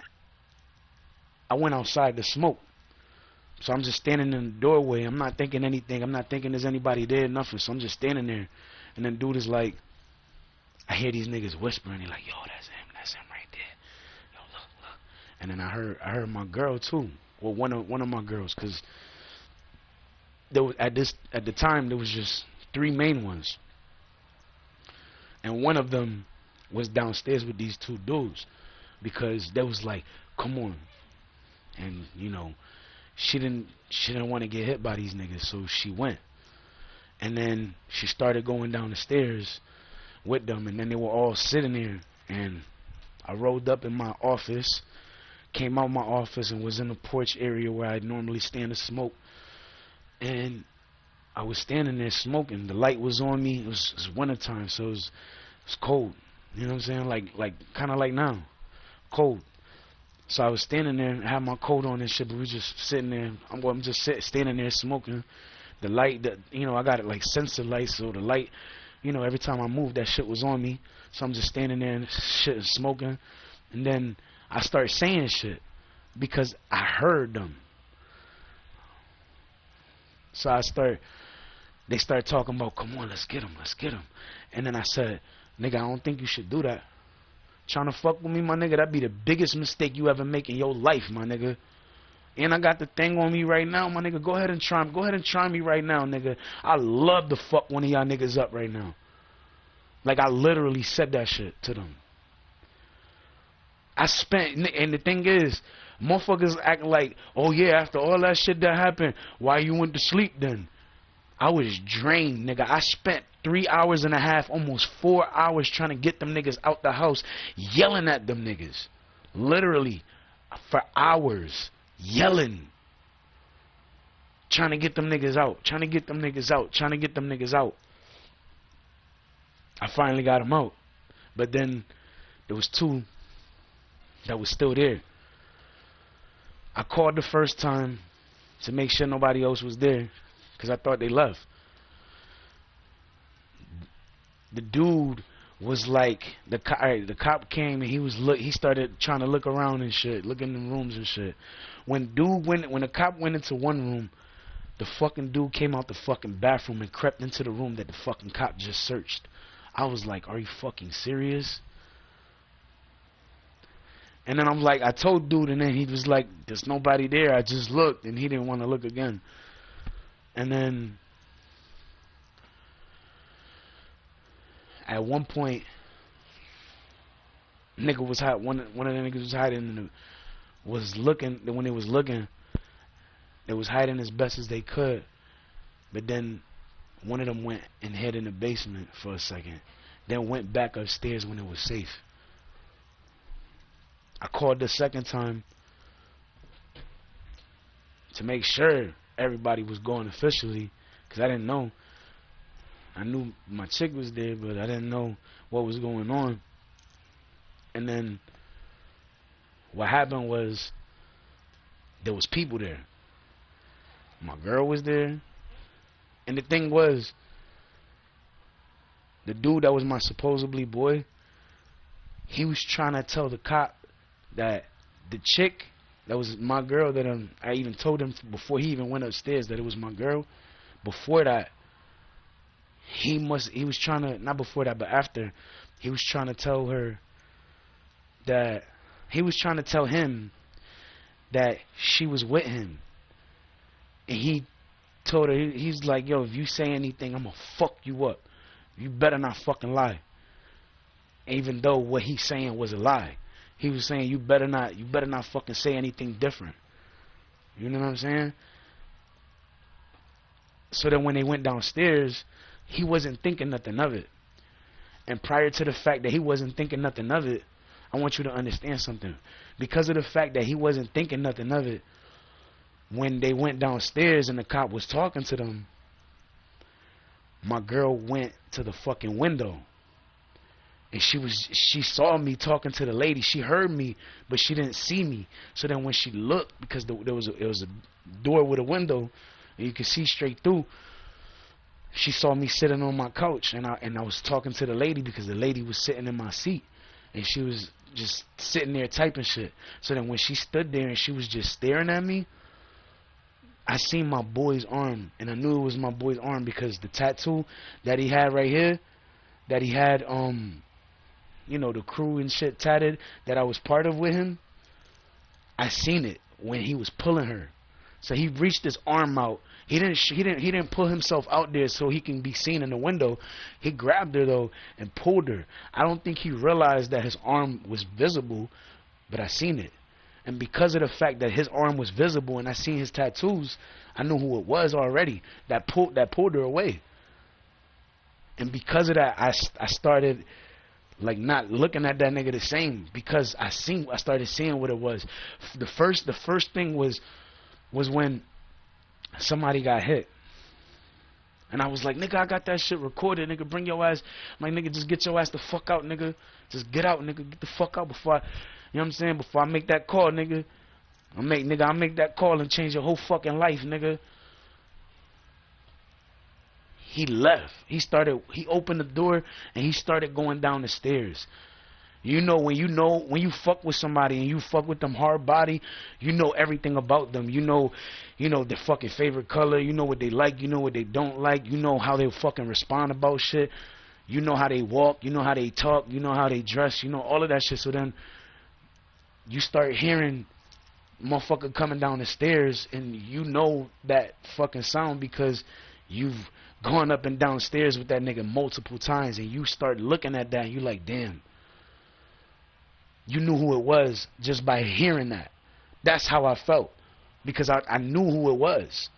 I went outside to smoke. So I'm just standing in the doorway. I'm not thinking anything. I'm not thinking there's anybody there, nothing. So I'm just standing there. And then dude is like, I hear these niggas whispering. They're like, yo, that's him right there. Yo, look. And then I heard my girl too. Well, one of my girls, cause there was at the time there was just 3 main ones, and one of them was downstairs with these 2 dudes, because they was like, come on, and you know, she didn't want to get hit by these niggas, so she went, and then she started going down the stairs with them, and then they were all sitting there, and I rolled up in my office, came out my office, and was in the porch area where I normally stand to smoke, and I was standing there smoking. The light was on me. It was wintertime, so it was cold. You know what I'm saying? Like kind of like now, cold. So I was standing there, I had my coat on and shit, but we just sitting there. I'm just standing there smoking. The light, I got it like sensor light, so the light, every time I moved, that shit was on me. So I'm just standing there and shit smoking, and then I start saying shit because I heard them. So they start talking about, come on, let's get him. And then I said, nigga, I don't think you should do that. Trying to fuck with me, my nigga, that'd be the biggest mistake you ever make in your life, my nigga. And I got the thing on me right now, my nigga. Go ahead and try me right now, nigga. I love to fuck one of y'all niggas up right now. Like, I literally said that shit to them. And the thing is, motherfuckers acting like, oh yeah, after all that shit that happened, why you went to sleep then? I was drained, nigga. I spent 3 hours and a half, almost 4 hours trying to get them niggas out the house, yelling at them niggas. Literally, for hours, yelling. Trying to get them niggas out. I finally got them out. But then, there was 2 that was still there. I called the first time to make sure nobody else was there, because I thought they left. The dude was like, the cop came and he started trying to look around and shit, look in the rooms and shit. When the cop went into one room, the fucking dude came out the fucking bathroom and crept into the room that the fucking cop just searched. I was like, are you fucking serious? And then I'm like, I told dude, and then he was like, there's nobody there. I just looked, and he didn't want to look again. And then at one point, one of the niggas was hiding, when they was looking, they was hiding as best as they could. But then one of them went and hid in the basement for a second, then went back upstairs when it was safe. I called the second time to make sure everybody was going officially, because I didn't know. I knew my chick was there, but I didn't know what was going on. And then what happened was, there was people there. My girl was there. And the thing was, the dude that was my supposedly boy, he was trying to tell the cop that the chick that was my girl, that I even told him before he even went upstairs that it was my girl. Before that, he was trying to, not before that, but after, he was trying to tell her that, he was trying to tell him that she was with him. And he told her, he's like, yo, if you say anything, I'm gonna fuck you up. You better not fucking lie. Even though what he's saying was a lie. He was saying, you better not fucking say anything different. You know what I'm saying? So then when they went downstairs, he wasn't thinking nothing of it. And prior to the fact that he wasn't thinking nothing of it, I want you to understand something. Because of the fact that he wasn't thinking nothing of it, when they went downstairs and the cop was talking to them, my girl went to the fucking window. And she saw me talking to the lady. She heard me, but she didn't see me. So then when she looked, because it was a door with a window, and you could see straight through, she saw me sitting on my couch, and I was talking to the lady, because the lady was sitting in my seat, and she was just sitting there typing shit. So then when she stood there and she was just staring at me, I seen my boy's arm, and I knew it was my boy's arm because the tattoo that he had right here, that he had, you know, the crew and shit tatted that I was part of with him, I seen it when he was pulling her. So he reached his arm out. He didn't pull himself out there so he can be seen in the window. He grabbed her though and pulled her. I don't think he realized that his arm was visible, but I seen it. And because of the fact that his arm was visible and I seen his tattoos, I knew who it was already that pulled her away. And because of that, I started like not looking at that nigga the same, because I started seeing what it was. The first thing was when somebody got hit. And I was like, nigga, I got that shit recorded, nigga, bring your ass. I'm like, nigga, just get your ass the fuck out, nigga. Just get out, nigga, get the fuck out before I, you know what I'm saying, before I make that call, nigga. I'll make that call and change your whole fucking life, nigga. He left. He opened the door and he started going down the stairs. You know when you fuck with somebody and you fuck with them hard body, you know everything about them. You know their fucking favorite color, you know what they like, you know what they don't like, you know how they fucking respond about shit. You know how they walk, you know how they talk, you know how they dress, you know all of that shit. So then you start hearing motherfucker coming down the stairs, and you know that fucking sound because you've gone up and down stairs with that nigga multiple times, and you start looking at that and you like, damn. You knew who it was just by hearing that. That's how I felt, because I knew who it was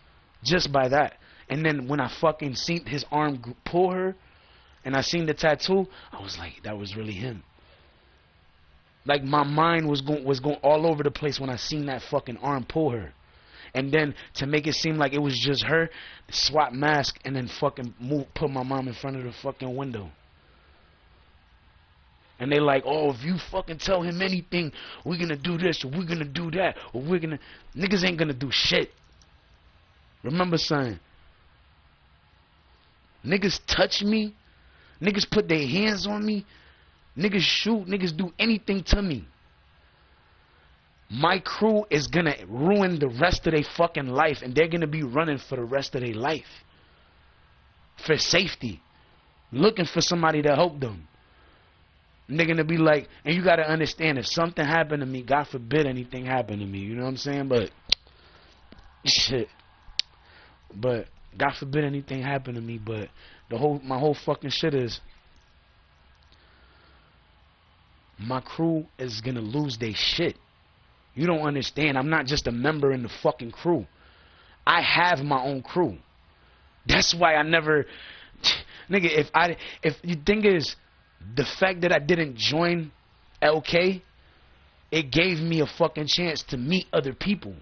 just by that. And then when I fucking seen his arm pull her and I seen the tattoo, I was like, that was really him. Like my mind was going all over the place when I seen that fucking arm pull her. And then to make it seem like it was just her, swap mask and then fucking put my mom in front of the fucking window. And they like, oh, if you fucking tell him anything, we're gonna do this or we're gonna do that or we're gonna... Niggas ain't gonna do shit. Remember, son. Niggas touch me. Niggas put their hands on me. Niggas shoot. Niggas do anything to me. My crew is gonna ruin the rest of their fucking life, and they're gonna be running for the rest of their life. For safety. Looking for somebody to help them. And they're gonna be like, and you gotta understand, if something happened to me, God forbid anything happened to me, you know what I'm saying? But shit. But God forbid anything happened to me, but my whole fucking shit is my crew is gonna lose their shit. You don't understand. I'm not just a member in the fucking crew. I have my own crew. That's why I never, nigga. If the thing is, the fact that I didn't join LK, it gave me a fucking chance to meet other people.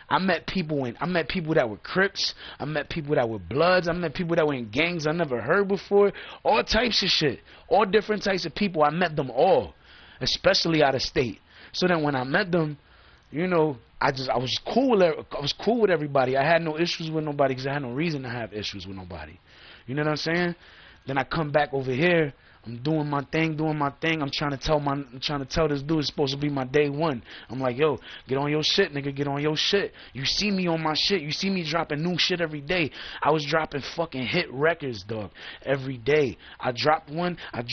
I met people that were Crips. I met people that were Bloods. I met people that were in gangs I never heard before. All types of shit. All different types of people. I met them all, especially out of state. So then when I met them, you know, I was cool with everybody. I had no issues with nobody because I had no reason to have issues with nobody. You know what I'm saying? Then I come back over here. I'm doing my thing. I'm trying to tell this dude it's supposed to be my day one. I'm like, yo, get on your shit, nigga. Get on your shit. You see me on my shit. You see me dropping new shit every day. I was dropping fucking hit records, dog, every day. I dropped one. I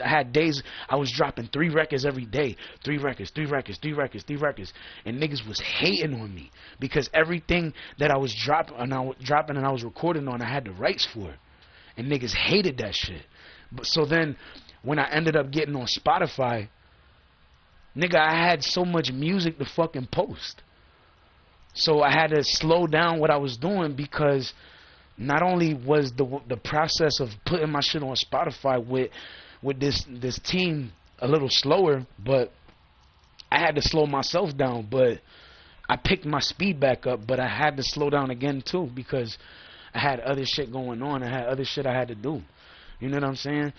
had days I was dropping 3 records every day. 3 records. And niggas was hating on me because everything that I was dropping and I was recording on, I had the rights for it. And niggas hated that shit. But so then, when I ended up getting on Spotify, nigga, I had so much music to fucking post. So I had to slow down what I was doing because not only was the process of putting my shit on Spotify with this team a little slower, but I had to slow myself down. But I picked my speed back up, but I had to slow down again too because I had other shit going on. I had other shit I had to do. You know what I'm saying?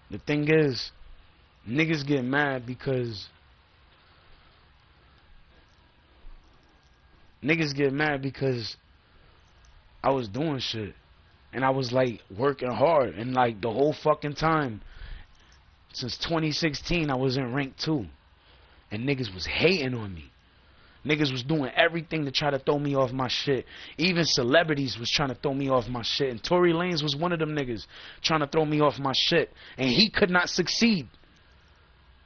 The thing is, niggas get mad because I was doing shit. And I was like working hard. And like the whole fucking time, since 2016, I was in rank 2. And niggas was hating on me. Niggas was doing everything to try to throw me off my shit. Even celebrities was trying to throw me off my shit. And Tory Lanez was one of them niggas trying to throw me off my shit. And he could not succeed.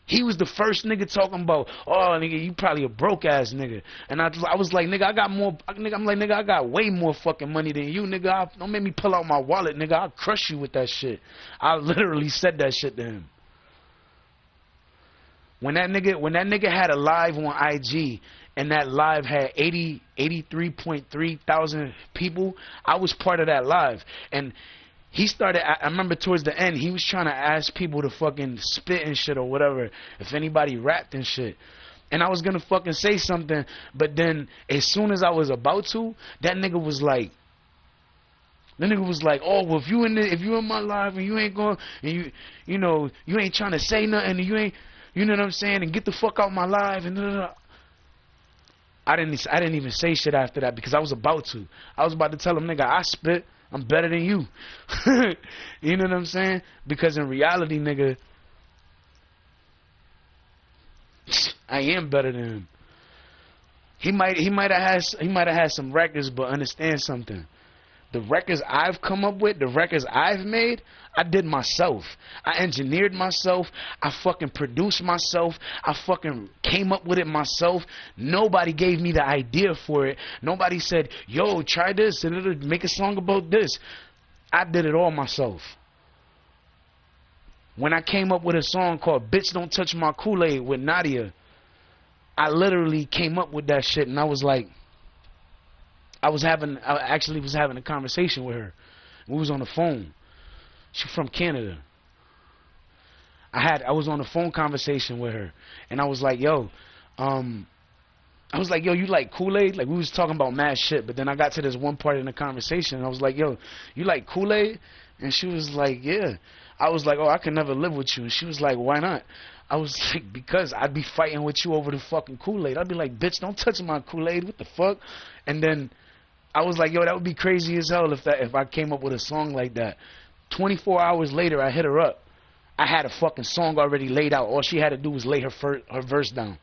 He was the first nigga talking about, oh, nigga, you probably a broke ass nigga. And I was like, nigga, I got more, nigga, I'm like, nigga, I got way more fucking money than you, nigga. Don't make me pull out my wallet, nigga. I'll crush you with that shit. I literally said that shit to him. When that nigga had a live on IG and that live had 83.3 thousand people, I was part of that live. And he started, I remember towards the end, he was trying to ask people to fucking spit and shit or whatever, if anybody rapped and shit. And I was gonna fucking say something, but then as soon as I was about to, that nigga was like, oh, well, if you in my live and you ain't going, and you know, you ain't trying to say nothing, and you ain't, you know what I'm saying, and get the fuck out my live, and I didn't even say shit after that because I was about to. I was about to tell him, nigga, I spit. I'm better than you. You know what I'm saying? Because in reality, nigga, I am better than him. He might have had some records, but understand something. The records I've come up with, the records I've made, I did myself. I engineered myself. I fucking produced myself. I fucking came up with it myself. Nobody gave me the idea for it. Nobody said, yo, try this and it'll make a song about this. I did it all myself. When I came up with a song called Bitch Don't Touch My Kool-Aid with Nadia, I literally came up with that shit, and I was like, I actually was having a conversation with her. We was on the phone. She's from Canada. I was on a phone conversation with her, and I was like, yo, you like Kool-Aid? Like, we was talking about mad shit, but then I got to this one part in the conversation, and I was like, yo, you like Kool-Aid? And she was like, yeah. I was like, oh, I can never live with you. And she was like, why not? I was like, because I'd be fighting with you over the fucking Kool-Aid. I'd be like, bitch, don't touch my Kool-Aid. What the fuck? And then I was like, yo, that would be crazy as hell if I came up with a song like that. 24 hours later, I hit her up. I had a fucking song already laid out. All she had to do was lay her verse down.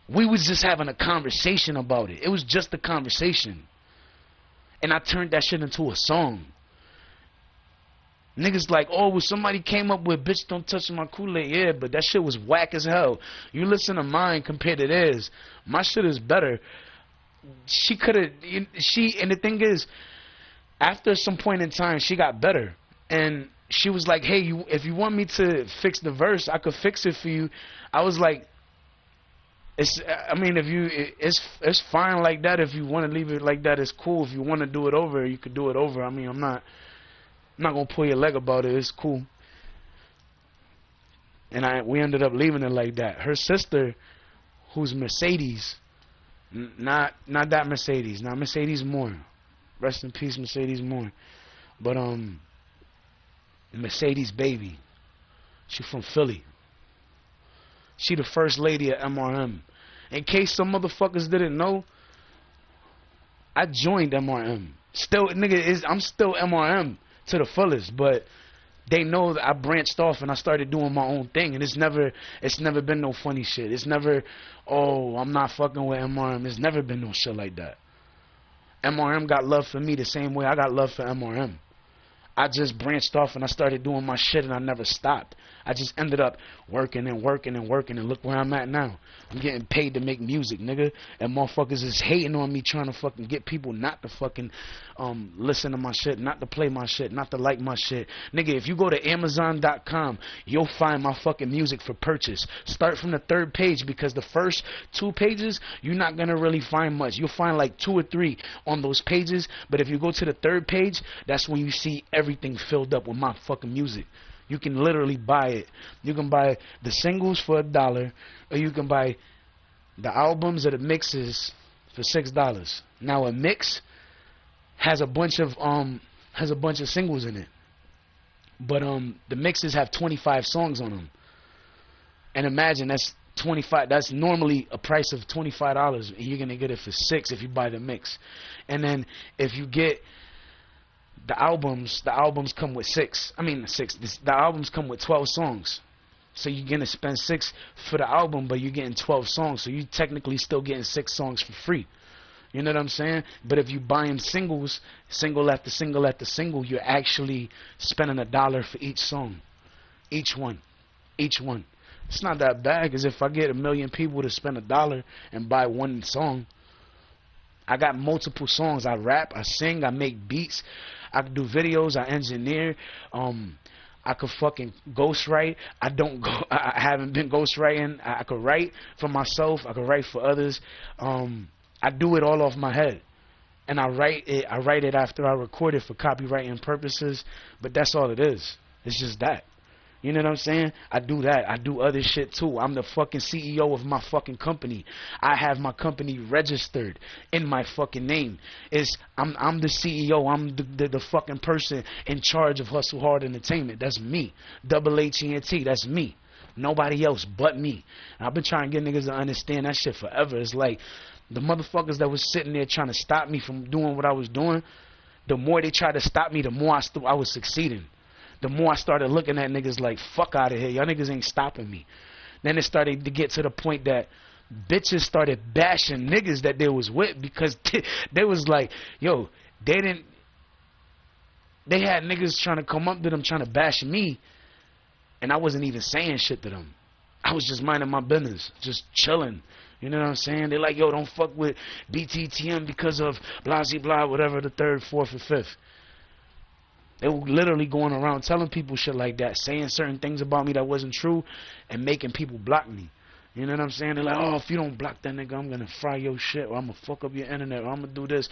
We was just having a conversation about it. It was just a conversation. And I turned that shit into a song. Niggas like, oh, well, somebody came up with Bitch Don't Touch My Kool-Aid. Yeah, but that shit was whack as hell. You listen to mine compared to theirs. My shit is better. And the thing is, after some point in time, she got better. And she was like, hey, if you want me to fix the verse, I could fix it for you. I was like, it's fine like that. If you want to leave it like that, it's cool. If you want to do it over, you could do it over. I mean, I'm not gonna pull your leg about it. It's cool. And we ended up leaving it like that. Her sister, who's Mercedes, not that Mercedes, not Mercedes Moore. Rest in peace, Mercedes Moore. But Mercedes baby. She from Philly. She the first lady at MRM. In case some motherfuckers didn't know, I joined MRM. Still, nigga, I'm still MRM to the fullest, but they know that I branched off and I started doing my own thing, and it's never been no funny shit. It's never, oh, I'm not fucking with MRM. It's never been no shit like that. MRM got love for me the same way I got love for MRM. I just branched off and I started doing my shit and I never stopped. I just ended up working and working and working, and look where I'm at now. I'm getting paid to make music, nigga. And motherfuckers is hating on me, trying to fucking get people not to fucking listen to my shit, not to play my shit, not to like my shit. Nigga, if you go to Amazon.com, you'll find my fucking music for purchase. Start from the 3rd page, because the first 2 pages, you're not going to really find much. You'll find like 2 or 3 on those pages. But if you go to the 3rd page, that's when you see everything filled up with my fucking music. You can literally buy it. You can buy the singles for $1, or you can buy the albums or the mixes for $6. Now a mix has a bunch of singles in it, but the mixes have 25 songs on them. And imagine that's $25. That's normally a price of $25, and you're gonna get it for $6 if you buy the mix. And then if you get the albums come with the albums come with 12 songs. So you're gonna spend $6 for the album, but you're getting 12 songs. So you technically still getting 6 songs for free. You know what I'm saying? But if you buying singles, single after single after single, you're actually spending $1 for each song, each one. It's not that bad, because if I get 1 million people to spend $1 and buy one song, I got multiple songs. I rap, I sing, I make beats, I can do videos, I engineer. I could fucking ghostwrite. I haven't been ghostwriting. I could write for myself. I could write for others. I do it all off my head, and I write it after I record it for copywriting purposes. But that's all it is. It's just that. You know what I'm saying? I do that. I do other shit too. I'm the fucking CEO of my fucking company. I have my company registered in my fucking name. I'm the CEO. I'm the fucking person in charge of Hustle Hard Entertainment. That's me. Double H-E-N-T. That's me. Nobody else but me. And I've been trying to get niggas to understand that shit forever. It's like the motherfuckers that was sitting there trying to stop me from doing what I was doing, the more they tried to stop me, the more I was succeeding. The more I started looking at niggas like, fuck out of here. Y'all niggas ain't stopping me. Then it started to get to the point that bitches started bashing niggas that they was with, because they was like, yo, they had niggas trying to come up to them trying to bash me, and I wasn't even saying shit to them. I was just minding my business, just chilling. You know what I'm saying? They're like, yo, don't fuck with BTTM because of blah, blah, whatever, the 3rd, 4th, or 5th. They were literally going around telling people shit like that, saying certain things about me that wasn't true, and making people block me. You know what I'm saying? They're like, oh, if you don't block that nigga, I'm going to fry your shit, or I'm going to fuck up your internet, or I'm going to do this.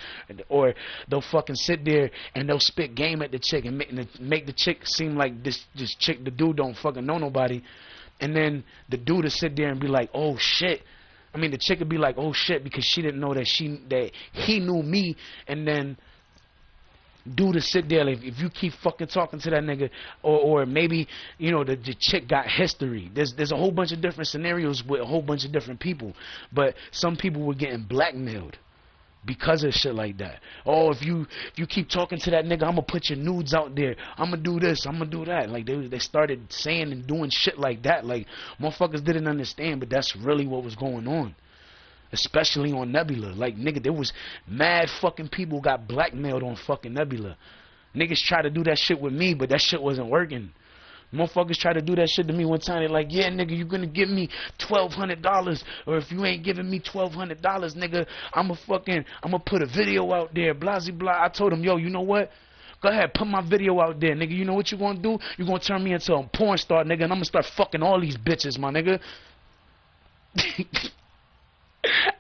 Or they'll fucking sit there and they'll spit game at the chick and make the chick seem like this chick, the dude don't fucking know nobody. And then the dude will sit there and be like, oh shit. I mean, the chick would be like, oh shit, because she didn't know that he knew me. And then dude to sit there, like, if you keep fucking talking to that nigga, or maybe, you know, the chick got history. There's a whole bunch of different scenarios with a whole bunch of different people, but some people were getting blackmailed because of shit like that. Oh, if you keep talking to that nigga, I'm gonna put your nudes out there. I'm gonna do this. I'm gonna do that. Like they started saying and doing shit like that. Like motherfuckers didn't understand, but that's really what was going on. Especially on Nebula. Like, nigga, there was mad fucking people got blackmailed on fucking Nebula. Niggas try to do that shit with me, but that shit wasn't working. Motherfuckers try to do that shit to me one time. They're like, yeah, nigga, you gonna give me $1,200, or if you ain't giving me $1,200, nigga, I'ma put a video out there, blah, blah. I told him, yo, you know what? Go ahead, put my video out there, nigga. You know what you gonna do? You gonna turn me into a porn star, nigga, and I'm gonna start fucking all these bitches, my nigga.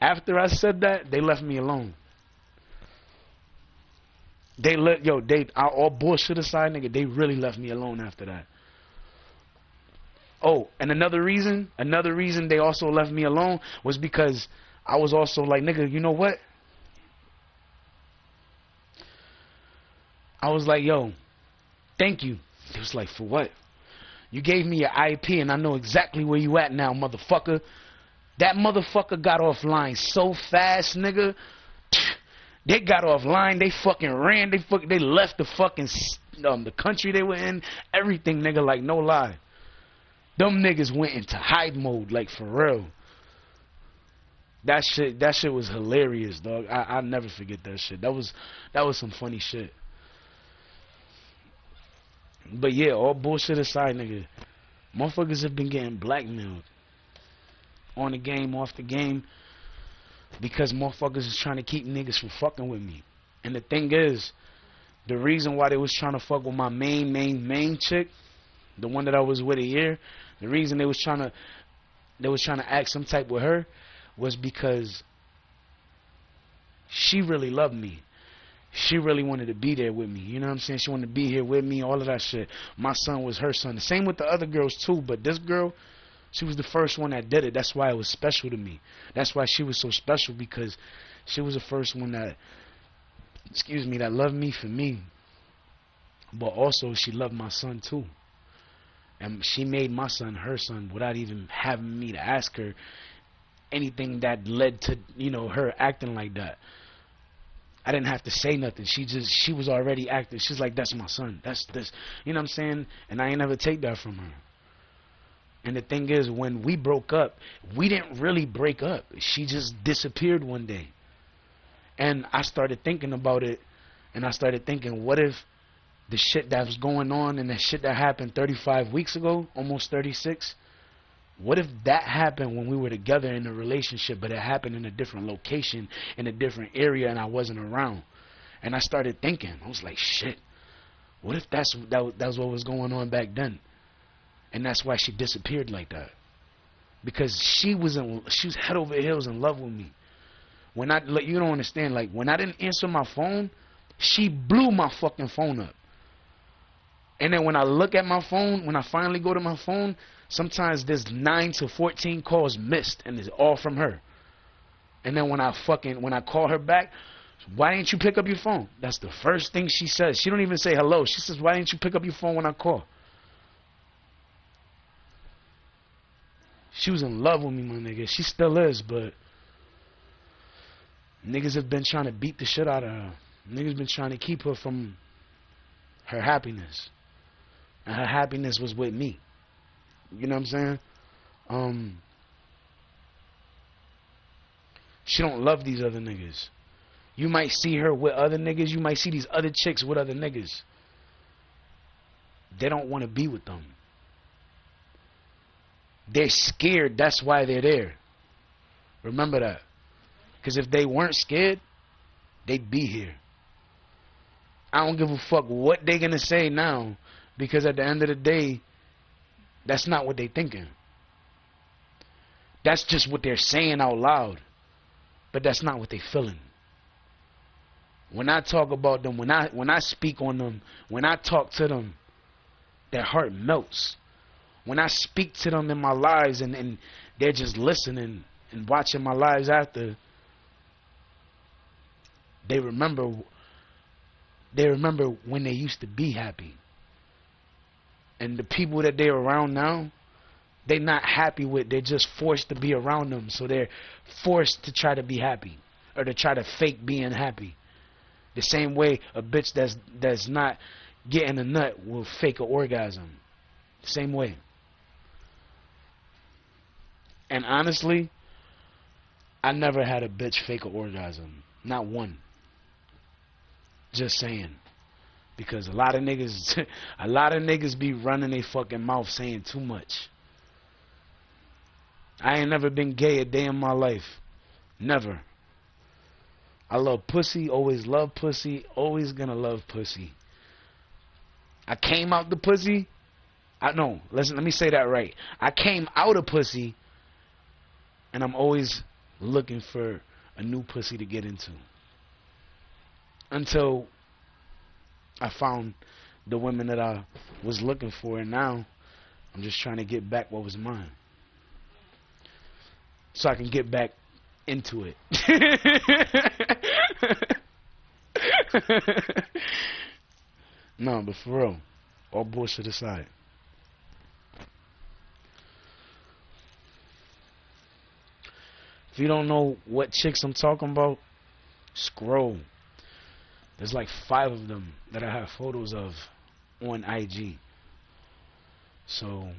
After I said that, they left me alone. All bullshit aside, nigga, they really left me alone after that. Oh, and another reason they also left me alone was because I was also like, nigga, you know what? I was like, yo, thank you. It was like, for what? You gave me your IP and I know exactly where you at now, motherfucker. That motherfucker got offline so fast, nigga. They got offline. They fucking ran. They left the fucking the country they were in. Everything, nigga. Like, no lie. Them niggas went into hide mode, like, for real. That shit was hilarious, dog. I'll never forget that shit. That was some funny shit. But yeah, all bullshit aside, nigga, motherfuckers have been getting blackmailed. On the game, off the game, because motherfuckers is trying to keep niggas from fucking with me. And the thing is, the reason why they was trying to fuck with my main chick, the one that I was with a year, the reason they was trying to act some type with her was because she really loved me. She really wanted to be there with me. You know what I'm saying? She wanted to be here with me, all of that shit. My son was her son. The same with the other girls too, but this girl, she was the first one that did it. That's why it was special to me. That's why she was so special, because she was the first one that, that loved me for me. But also she loved my son too. And she made my son her son without even having me to ask her anything that led to, you know, her acting like that. I didn't have to say nothing. She was already acting. She's like, that's my son. That's this. You know what I'm saying? And I ain't never take that from her. And the thing is, when we broke up, we didn't really break up. She just disappeared one day. And I started thinking about it. And I started thinking, what if the shit that was going on and the shit that happened 35 weeks ago, almost 36, what if that happened when we were together in a relationship, but it happened in a different location, in a different area, and I wasn't around? And I started thinking, I was like, shit, what if that's what was going on back then? And that's why she disappeared like that. Because she was head over heels in love with me. When you don't understand, like, when I didn't answer my phone, she blew my fucking phone up. And then when I look at my phone, when I finally go to my phone, sometimes there's 9 to 14 calls missed, and it's all from her. And then when I call her back, why didn't you pick up your phone? That's the first thing she says. She don't even say hello. She says, why didn't you pick up your phone when I call? She was in love with me, my nigga. She still is, but niggas have been trying to beat the shit out of her. Niggas been trying to keep her from her happiness. And her happiness was with me. You know what I'm saying? She don't love these other niggas. You might see her with other niggas. You might see these other chicks with other niggas. They don't want to be with them. They're scared. That's why they're there. Remember that. Because if they weren't scared, they'd be here. I don't give a fuck what they're going to say now. Because at the end of the day, that's not what they're thinking. That's just what they're saying out loud. But that's not what they're feeling. When I talk about them, when I speak on them, when I talk to them, their heart melts. When I speak to them in my lives and they're just listening and watching my lives after, they remember when they used to be happy. And the people that they're around now, they're not happy with. They're just forced to be around them. So they're forced to try to be happy or to try to fake being happy. The same way a bitch that's not getting a nut will fake an orgasm. Same way. And honestly, I never had a bitch fake an orgasm. Not one. Just saying. Because a lot of niggas be running their fucking mouth saying too much. I ain't never been gay a day in my life. Never. I love pussy, always love pussy, always gonna love pussy. I came out the pussy. Let me say that right. I came out of pussy, and I'm always looking for a new pussy to get into. Until I found the women that I was looking for, and now I'm just trying to get back what was mine. So I can get back into it. No, but for real, all bullshit aside. If you don't know what chicks I'm talking about, scroll. There's like 5 of them that I have photos of on IG. So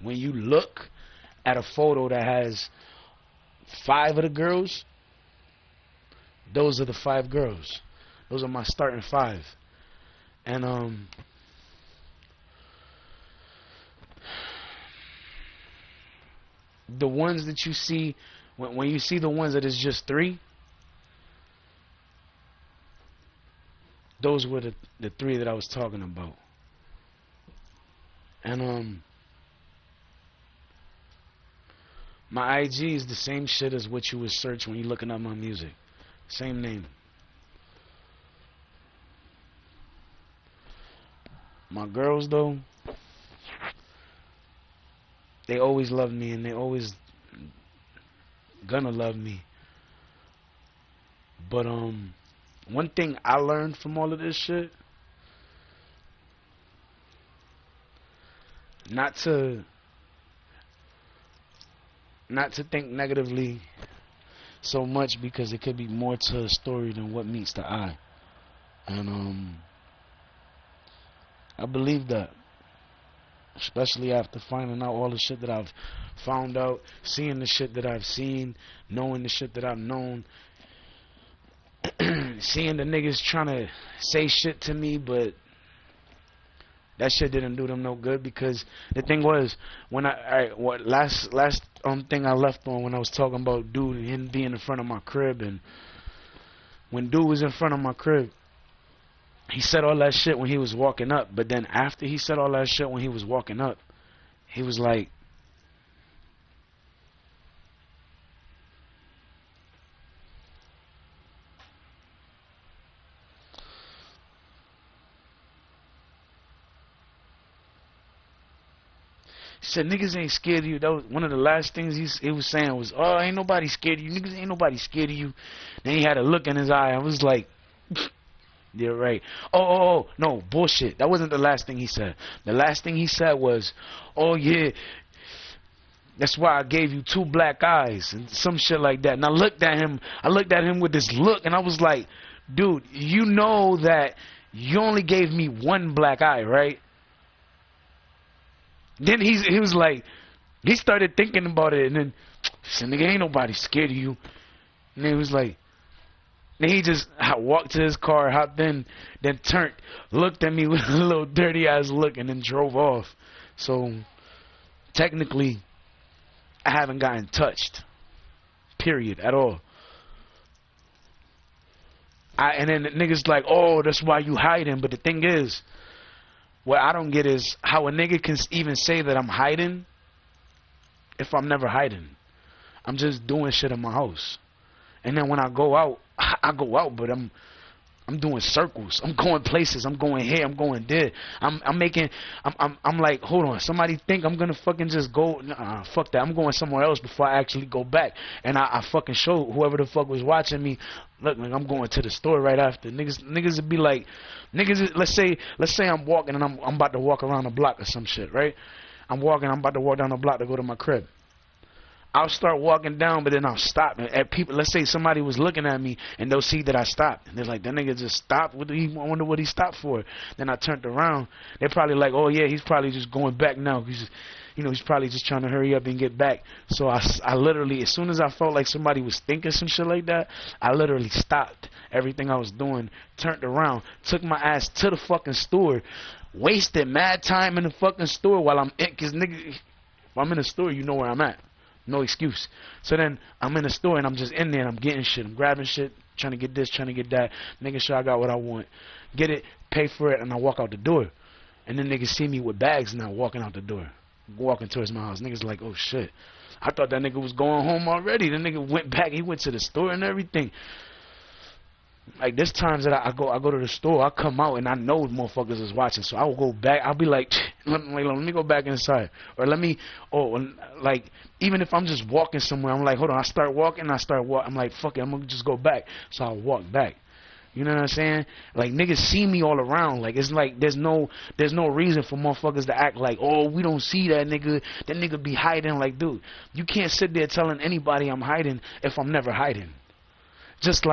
when you look at a photo that has 5 of the girls, those are the 5 girls. Those are my starting 5. And the ones that you see, when you see the ones that is just 3, those were the 3 that I was talking about. And my IG is the same shit as what you would search when you're looking up my music. Same name. My girls, though, they always love me, and they always gonna love me. But one thing I learned from all of this shit, not to think negatively so much, because it could be more to a story than what meets the eye. And I believe that, especially after finding out all the shit that I've found out, seeing the shit that I've seen, knowing the shit that I've known, seeing the niggas trying to say shit to me, but that shit didn't do them no good. Because the thing was, when last thing I left on, when I was talking about dude and him being in front of my crib, and when dude was in front of my crib, he said all that shit when he was walking up, but then after he said all that shit when he was walking up, he was like, he said, niggas ain't scared of you. That was one of the last things he was saying was, oh, ain't nobody scared of you. Niggas ain't nobody scared of you. Then he had a look in his eye. I was like, you're right. Oh, no, bullshit. That wasn't the last thing he said. The last thing he said was, oh, yeah, that's why I gave you 2 black eyes and some shit like that. And I looked at him with this look, and I was like, dude, you know that you only gave me 1 black eye, right? Then he was like, he started thinking about it, and then he said, nigga, ain't nobody scared of you. And then he was like, then he just walked to his car, hopped in, then turned, looked at me with a little dirty ass look, and then drove off. So technically, I haven't gotten touched, period, at all. And then the niggas like, oh, that's why you hiding. But the thing is, what I don't get is how a nigga can even say that I'm hiding if I'm never hiding. I'm just doing shit in my house. And then when I go out, but I'm doing circles. I'm going places. I'm going here. I'm going there. I'm like, hold on. Somebody think I'm gonna fucking just go? Nah, fuck that. I'm going somewhere else before I actually go back. And I fucking show whoever the fuck was watching me, look, like I'm going to the store right after. Niggas would be like, let's say I'm walking and I'm about to walk around the block or some shit, right? I'm about to walk down the block to go to my crib. I'll start walking down, but then I'll stop. And people, let's say somebody was looking at me, and they'll see that I stopped. And they're like, that nigga just stopped. I wonder what he stopped for. Then I turned around. They're probably like, oh, yeah, he's probably just going back now. He's probably just trying to hurry up and get back. So I literally, as soon as I felt like somebody was thinking some shit like that, I literally stopped everything I was doing, turned around, took my ass to the fucking store, wasted mad time in the fucking store while I'm in, because nigga, if I'm in the store, you know where I'm at. No excuse. So then I'm in the store and I'm just in there and I'm getting shit. I'm grabbing shit, trying to get this, trying to get that, making sure I got what I want. Get it, pay for it, and I walk out the door. And then niggas see me with bags now walking out the door, walking towards my house. Niggas like, oh shit. I thought that nigga was going home already. The nigga went back. He went to the store and everything. Like, there's times that I go to the store, I come out and I know motherfuckers is watching, so I will go back. I'll be like, let me go back inside, or like, even if I'm just walking somewhere, I'm like, hold on, I start walking, I'm like, fuck it, I'm gonna just go back, so I'll walk back. You know what I'm saying? Like, niggas see me all around. Like, it's like there's no reason for motherfuckers to act like, oh, we don't see that nigga. That nigga be hiding. Like, dude, you can't sit there telling anybody I'm hiding if I'm never hiding. Just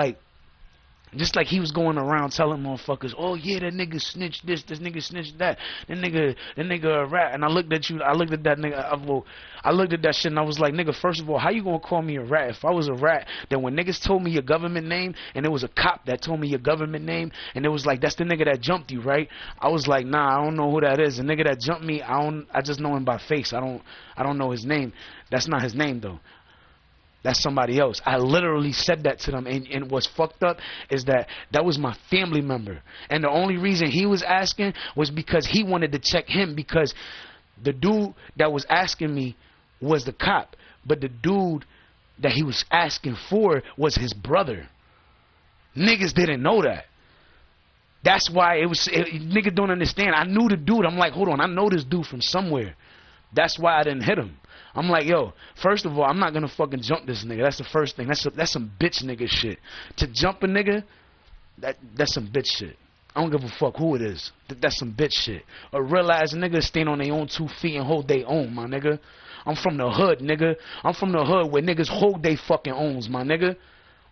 like he was going around telling motherfuckers, oh yeah, that nigga snitched this nigga snitched that nigga a rat. And I looked at that nigga, I looked at that shit and I was like, nigga, first of all, how you gonna call me a rat? If I was a rat, then when niggas told me your government name, and it was a cop that told me your government name, and it was like, that's the nigga that jumped you, right? I was like, nah, I don't know who that is. The nigga that jumped me, I just know him by face. I don't know his name. That's not his name though. That's somebody else. I literally said that to them, and what's fucked up is that was my family member, and the only reason he was asking was because he wanted to check him, because the dude that was asking me was the cop, but the dude that he was asking for was his brother. Niggas didn't know that. That's why niggas don't understand. I knew the dude. I'm like, hold on, I know this dude from somewhere. That's why I didn't hit him. I'm like, yo, first of all, I'm not gonna fucking jump this nigga. That's the first thing. That's some bitch nigga shit. To jump a nigga, that's some bitch shit. I don't give a fuck who it is. That's some bitch shit. A real ass nigga stand on their own 2 feet and hold their own, my nigga. I'm from the hood, nigga. I'm from the hood where niggas hold they fucking owns, my nigga.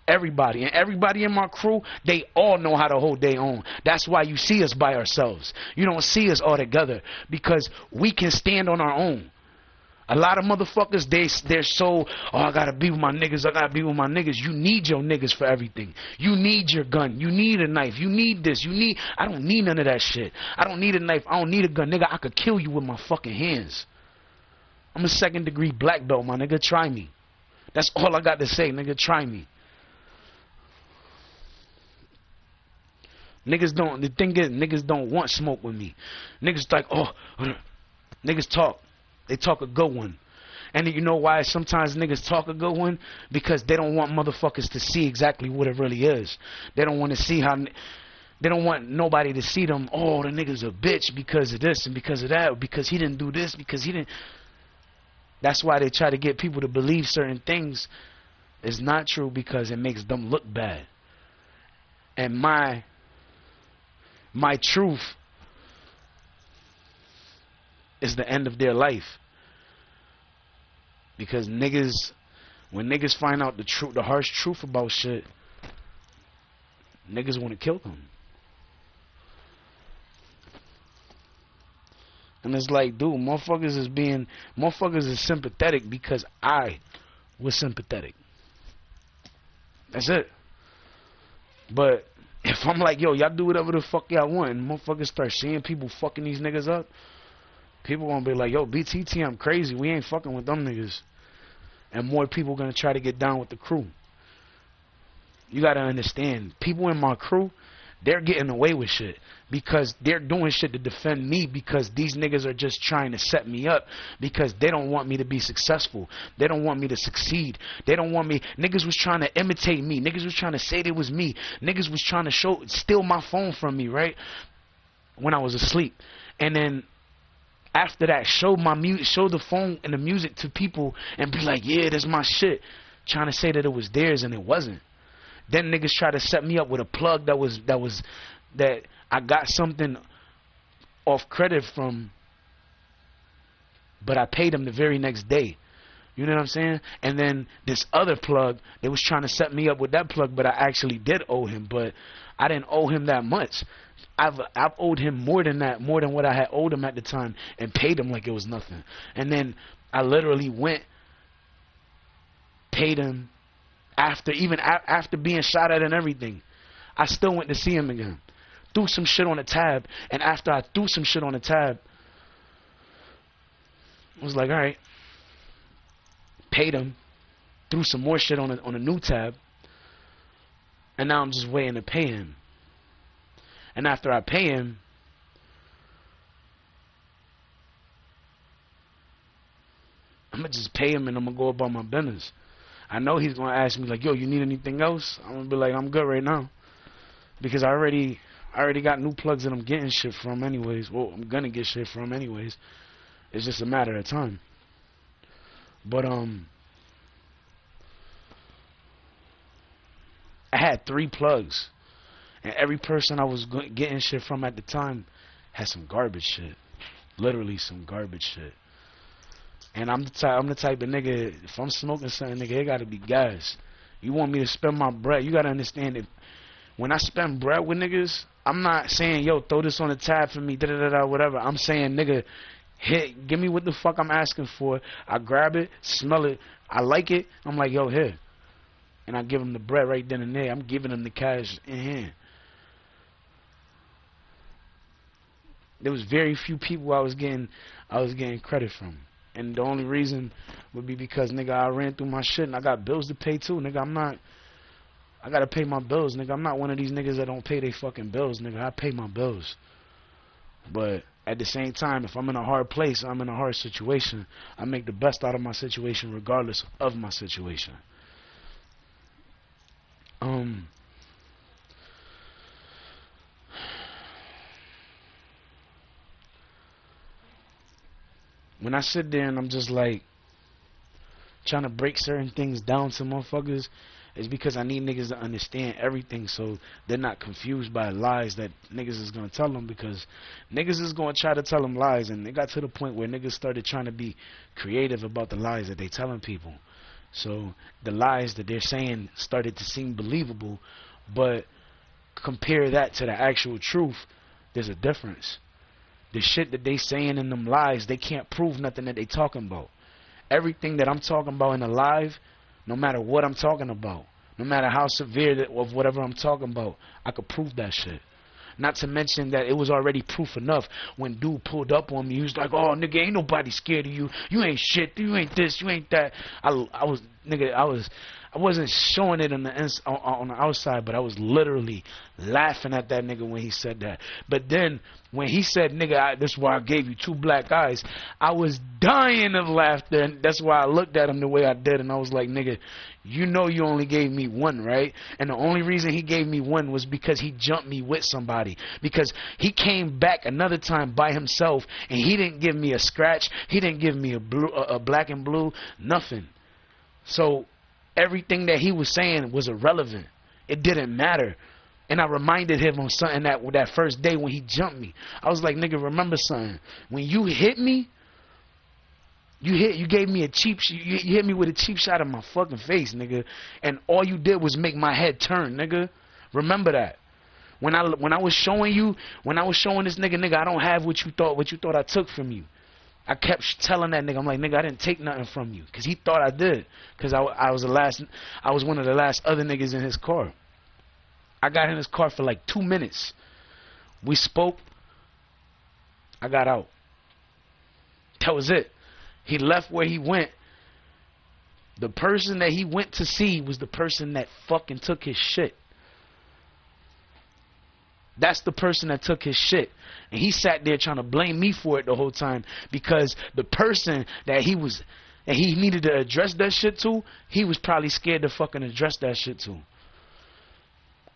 Everybody. And everybody in my crew, they all know how to hold their own. That's why you see us by ourselves. You don't see us all together because we can stand on our own. A lot of motherfuckers, they're so, oh, I gotta be with my niggas, I gotta be with my niggas. You need your niggas for everything. You need your gun. You need a knife. You need this. I don't need none of that shit. I don't need a knife. I don't need a gun. Nigga, I could kill you with my fucking hands. I'm a 2nd degree black belt, my nigga. Try me. That's all I got to say, nigga. Try me. The thing is, niggas don't want smoke with me. Niggas like, oh, niggas talk. They talk a good one. And you know why sometimes niggas talk a good one? Because they don't want motherfuckers to see exactly what it really is. They don't want to see how, they don't want nobody to see them, oh, the nigga's a bitch because of this and because of that, because he didn't do this, because he didn't. That's why they try to get people to believe certain things is not true because it makes them look bad. And my truth is the end of their life. Because niggas, when niggas find out the truth, the harsh truth about shit, niggas want to kill them. And it's like, dude, motherfuckers is sympathetic because I was sympathetic. That's it. But if I'm like, yo, y'all do whatever the fuck y'all want, and motherfuckers start seeing people fucking these niggas up, people gonna be like, yo, BTTM crazy. We ain't fucking with them niggas. And more people gonna try to get down with the crew. You gotta understand, people in my crew, they're getting away with shit because they're doing shit to defend me because these niggas are just trying to set me up because they don't want me to be successful. They don't want me to succeed. They don't want me. Niggas was trying to imitate me. Niggas was trying to say it was me. Niggas was trying to steal my phone from me, right? When I was asleep. And then after that, show the phone and the music to people and be like, yeah, that's my shit. Trying to say that it was theirs and it wasn't. Then niggas try to set me up with a plug that I got something off credit from, but I paid them the very next day. You know what I'm saying? And then this other plug, they was trying to set me up with that plug, but I actually did owe him, but I didn't owe him that much. I've owed him more than that, more than what I had owed him at the time, and paid him like it was nothing. And then I literally went, paid him. After being shot at and everything, I still went to see him again. Threw some shit on the tab, and after I threw some shit on the tab, I was like, all right, paid him, threw some more shit on a new tab, and now I'm just waiting to pay him. And after I pay him, I'm gonna just pay him and I'm gonna go about my business. I know he's gonna ask me like, yo, you need anything else? I'm gonna be like, I'm good right now. Because I already got new plugs that I'm getting shit from anyways. Well, I'm gonna get shit from anyways. It's just a matter of time. But I had 3 plugs. And every person I was getting shit from at the time had some garbage shit. Literally some garbage shit. And I'm the type of nigga, if I'm smoking something, nigga, it gotta be gas. You want me to spend my bread, you gotta understand that when I spend bread with niggas, I'm not saying, yo, throw this on the tab for me, da-da-da-da, whatever. I'm saying, nigga, give me what the fuck I'm asking for. I grab it, smell it, I like it, I'm like, yo, here. And I give him the bread right then and there. I'm giving him the cash in hand. There was very few people I was getting credit from. And the only reason would be because, nigga, I ran through my shit and I got bills to pay too. Nigga, I gotta pay my bills, nigga. I'm not one of these niggas that don't pay their fucking bills, nigga. I pay my bills. But at the same time, if I'm in a hard place, I'm in a hard situation, I make the best out of my situation regardless of my situation. When I sit there and I'm just like trying to break certain things down to motherfuckers, is because I need niggas to understand everything so they're not confused by lies that niggas is going to tell them, because niggas is going to try to tell them lies, and it got to the point where niggas started trying to be creative about the lies that they telling people. So the lies that they're saying started to seem believable, but compare that to the actual truth, there's a difference. The shit that they saying in them lies, they can't prove nothing that they talking about. Everything that I'm talking about in a live, no matter what I'm talking about, no matter how severe of whatever I'm talking about, I could prove that shit. Not to mention that it was already proof enough when dude pulled up on me. He was like, "Oh, nigga, ain't nobody scared of you. You ain't shit. You ain't this. You ain't that." I wasn't showing it on the outside, but I was literally laughing at that nigga when he said that. But then when he said, "Nigga, this is why I gave you 2 black eyes," I was dying of laughter, and that's why I looked at him the way I did, and I was like, "Nigga, you know you only gave me 1, right?" And the only reason he gave me 1 was because he jumped me with somebody, because he came back another time by himself, and he didn't give me a scratch, he didn't give me a black and blue, nothing. So everything that he was saying was irrelevant. It didn't matter. And I reminded him on something that first day when he jumped me. I was like, "Nigga, remember something. When you hit me, you gave me a cheap you hit me with a cheap shot in my fucking face, nigga. And all you did was make my head turn, nigga. Remember that. When I was showing this nigga, I don't have what you thought I took from you." I kept telling that nigga, I'm like, "Nigga, I didn't take nothing from you," because he thought I did, because I was one of the last other niggas in his car. I got in his car for like 2 minutes. We spoke. I got out. That was it. He left where he went. The person that he went to see was the person that fucking took his shit. That's the person that took his shit. And he sat there trying to blame me for it the whole time, because the person that he needed to address that shit to, he was probably scared to fucking address that shit to.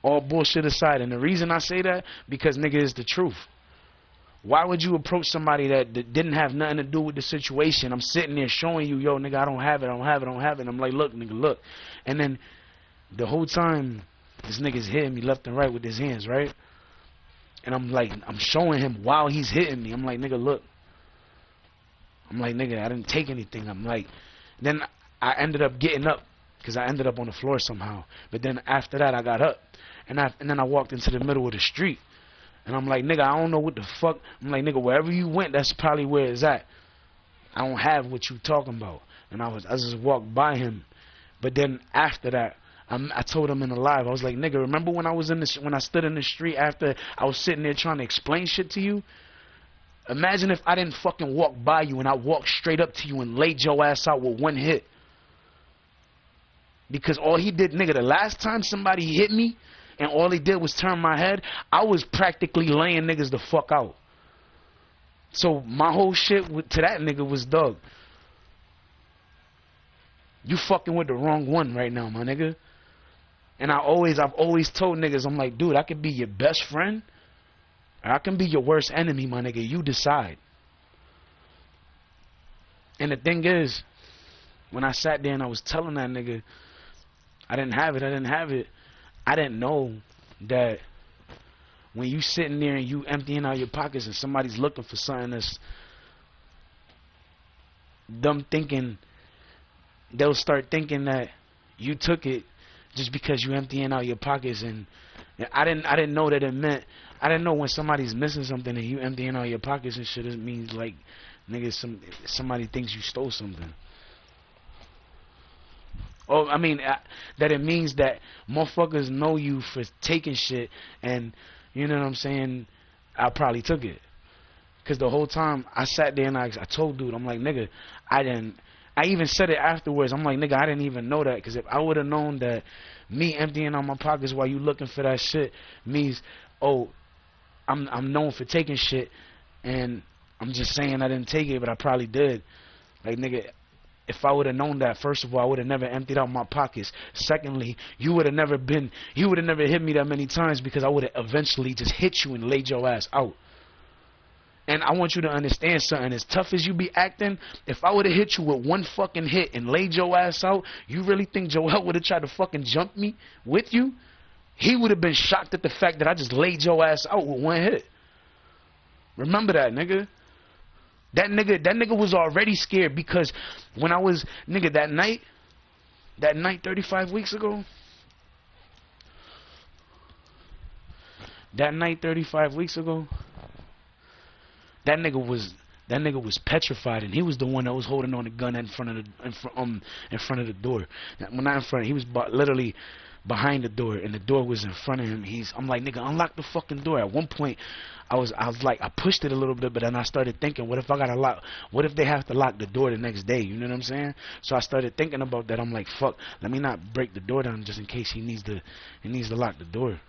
All bullshit aside. And the reason I say that, because nigga, is the truth. Why would you approach somebody that didn't have nothing to do with the situation? I'm sitting there showing you, "Yo, nigga, I don't have it. I'm like, "Look, nigga, look." And then the whole time, this nigga's hitting me left and right with his hands, right? And I'm showing him while he's hitting me. I'm like, "Nigga, look." I'm like, "Nigga, I didn't take anything." I'm like, then I ended up getting up, because I ended up on the floor somehow. But then after that, I got up, and then I walked into the middle of the street. And I'm like, "Nigga, I don't know what the fuck." I'm like, "Nigga, wherever you went, that's probably where it's at. I don't have what you talking about." And I just walked by him. But then after that, I told him in the live, I was like, "Nigga, remember when I stood in the street after I was sitting there trying to explain shit to you? Imagine if I didn't fucking walk by you and I walked straight up to you and laid your ass out with 1 hit." Because all he did, nigga, the last time somebody hit me and all he did was turn my head, I was practically laying niggas the fuck out. So my whole shit to that nigga was, "Doug, you fucking with the wrong one right now, my nigga." And I've always told niggas, I'm like, "Dude, I could be your best friend, or I can be your worst enemy, my nigga. You decide." And the thing is, when I sat there and I was telling that nigga, I didn't have it. I didn't know that when you sitting there and you emptying out your pockets and somebody's looking for something that's them thinking, they'll start thinking that you took it just because you emptying out your pockets. And I didn't know that it meant, I didn't know when somebody's missing something and you emptying out your pockets and shit, it means like, nigga, somebody thinks you stole something. Oh, I mean, that it means that motherfuckers know you for taking shit, and you know what I'm saying, I probably took it. Because the whole time I sat there and I told dude, I'm like, "Nigga, I even said it afterwards. I'm like, "Nigga, I didn't even know that." Because if I would have known that me emptying out my pockets while you looking for that shit means, oh, I'm known for taking shit, and I'm just saying I didn't take it, but I probably did. Like, nigga, if I would have known that, first of all, I would have never emptied out my pockets. Secondly, you would have never hit me that many times, because I would have eventually just hit you and laid your ass out. And I want you to understand something. As tough as you be acting, if I would have hit you with one fucking hit and laid your ass out, you really think Joel would have tried to fucking jump me with you? He would have been shocked at the fact that I just laid your ass out with one hit. Remember that, nigga. That nigga was already scared because when I was, nigga, that night 35 weeks ago, that nigga was petrified, and he was the one that was holding on the gun in front of the door. Well, not in front. He was literally behind the door, and the door was in front of him. I'm like, nigga, unlock the fucking door. At one point, I was like, I pushed it a little bit, but then I started thinking, what if I gotta lock? What if they have to lock the door the next day? You know what I'm saying? So I started thinking about that. I'm like, fuck, let me not break the door down just in case he needs to lock the door.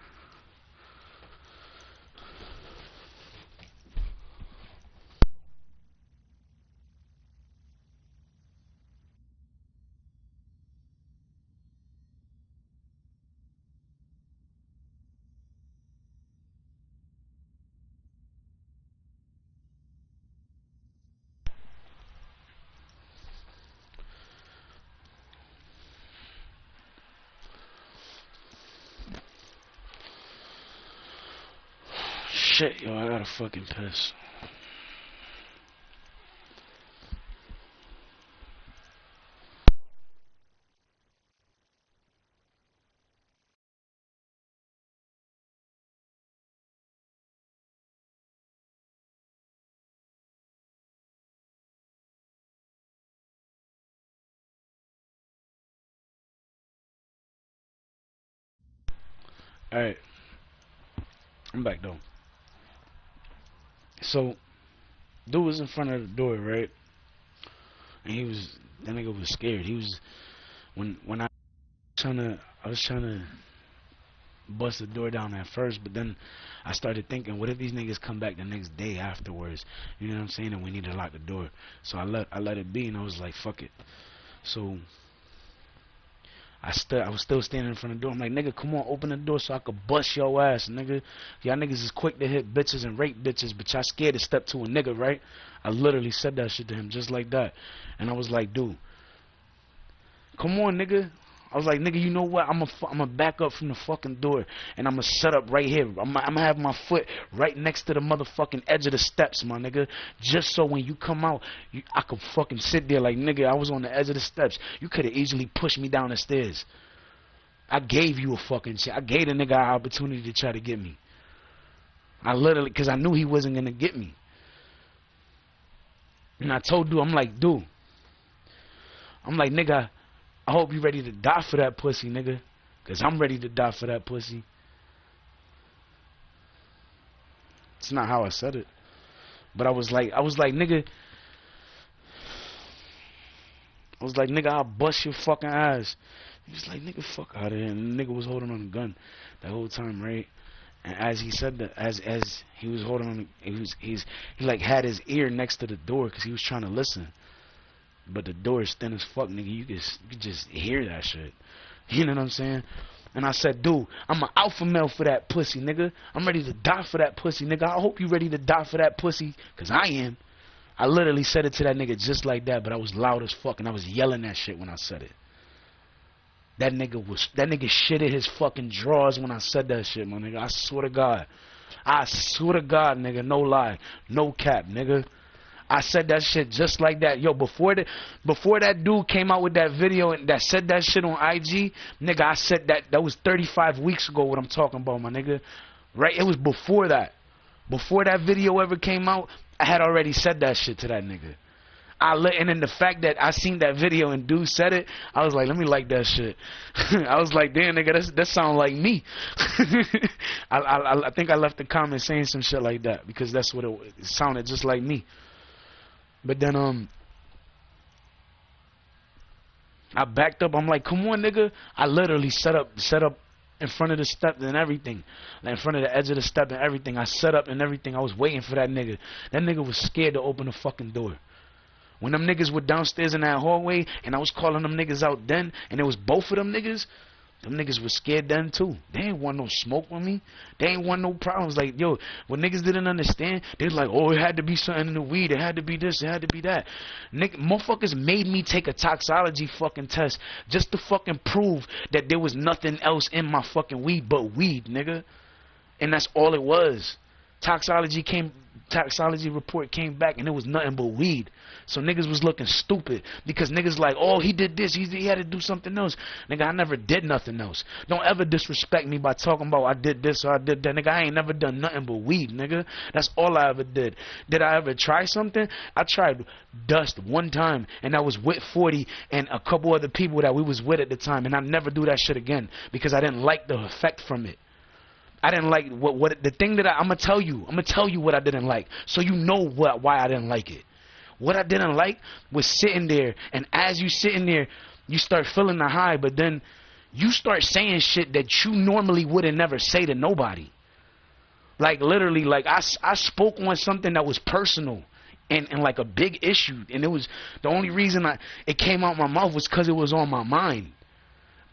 Shit, yo, I gotta fucking piss. Alright, I'm back though. So, dude was in front of the door, right? And that nigga was scared. He was, when I was trying to bust the door down at first, but then I started thinking, what if these niggas come back the next day afterwards? You know what I'm saying? And we need to lock the door. So I let it be, and I was like, fuck it. So I was still standing in front of the door. I'm like, nigga, come on, open the door so I could bust your ass, nigga. Y'all niggas is quick to hit bitches and rape bitches, but y'all scared to step to a nigga, right? I literally said that shit to him just like that. And I was like, dude, come on, nigga. I was like, nigga, you know what? I'm gonna back up from the fucking door, and I'm gonna set up right here. I'm gonna have my foot right next to the motherfucking edge of the steps, my nigga. Just so when you come out, I could fucking sit there like, nigga, I was on the edge of the steps. You could have easily pushed me down the stairs. I gave you a fucking shit. I gave the nigga an opportunity to try to get me. I literally, because I knew he wasn't gonna get me. And I told dude, I'm like, nigga, I hope you ready to die for that pussy, nigga. Because I'm ready to die for that pussy. It's not how I said it. But I was like, nigga. I'll bust your fucking ass. He was like, nigga, fuck out of here. And the nigga was holding on the gun that whole time, right? And as he said that, as he was holding on, he like had his ear next to the door because he was trying to listen. But the door is thin as fuck, nigga. You could just hear that shit. You know what I'm saying? And I said, dude, I'm an alpha male for that pussy, nigga. I'm ready to die for that pussy, nigga. I hope you ready to die for that pussy, because I am. I literally said it to that nigga just like that, but I was loud as fuck, and I was yelling that shit when I said it. That nigga shitted his fucking drawers when I said that shit, my nigga. I swear to God. I swear to God, nigga. No lie. No cap, nigga. I said that shit just like that. Yo, before that dude came out with that video and that said that shit on IG, nigga, I said that was 35 weeks ago what I'm talking about, my nigga. Right? It was before that. Before that video ever came out, I had already said that shit to that nigga. And then the fact that I seen that video and dude said it, I was like, let me like that shit. I was like, damn, nigga, that sound like me. I think I left a comment saying some shit like that because that's what it sounded just like me. But then I backed up. I'm like, come on, nigga. I literally set up in front of the step and everything, like in front of the edge of the step and everything. I set up and everything. I was waiting for that nigga. That nigga was scared to open the fucking door. When them niggas were downstairs in that hallway and I was calling them niggas out then, and it was both of them niggas, Them niggas was scared then too. They ain't want no smoke with me. They ain't want no problems. Like, yo, when niggas didn't understand, they was like, oh, it had to be something in the weed. It had to be this. It had to be that. Motherfuckers made me take a toxology fucking test just to fucking prove that there was nothing else in my fucking weed but weed, nigga. And that's all it was. Toxology report came back and it was nothing but weed. So niggas was looking stupid because niggas like, oh, he did this, he had to do something else. Nigga, I never did nothing else. Don't ever disrespect me by talking about I did this or I did that. Nigga, I ain't never done nothing but weed, nigga. That's all I ever did. Did I ever try something? I tried dust one time, and I was with 40 and a couple other people that we was with at the time, and I never do that shit again because I didn't like the effect from it. I didn't like what the thing that I'm gonna tell you what I didn't like, so you know why I didn't like it. What I didn't like was sitting there, and as you sitting there, you start feeling the high, but then you start saying shit that you normally wouldn't never say to nobody. Like literally, like I spoke on something that was personal and like a big issue, and it was the only reason it came out my mouth was because it was on my mind.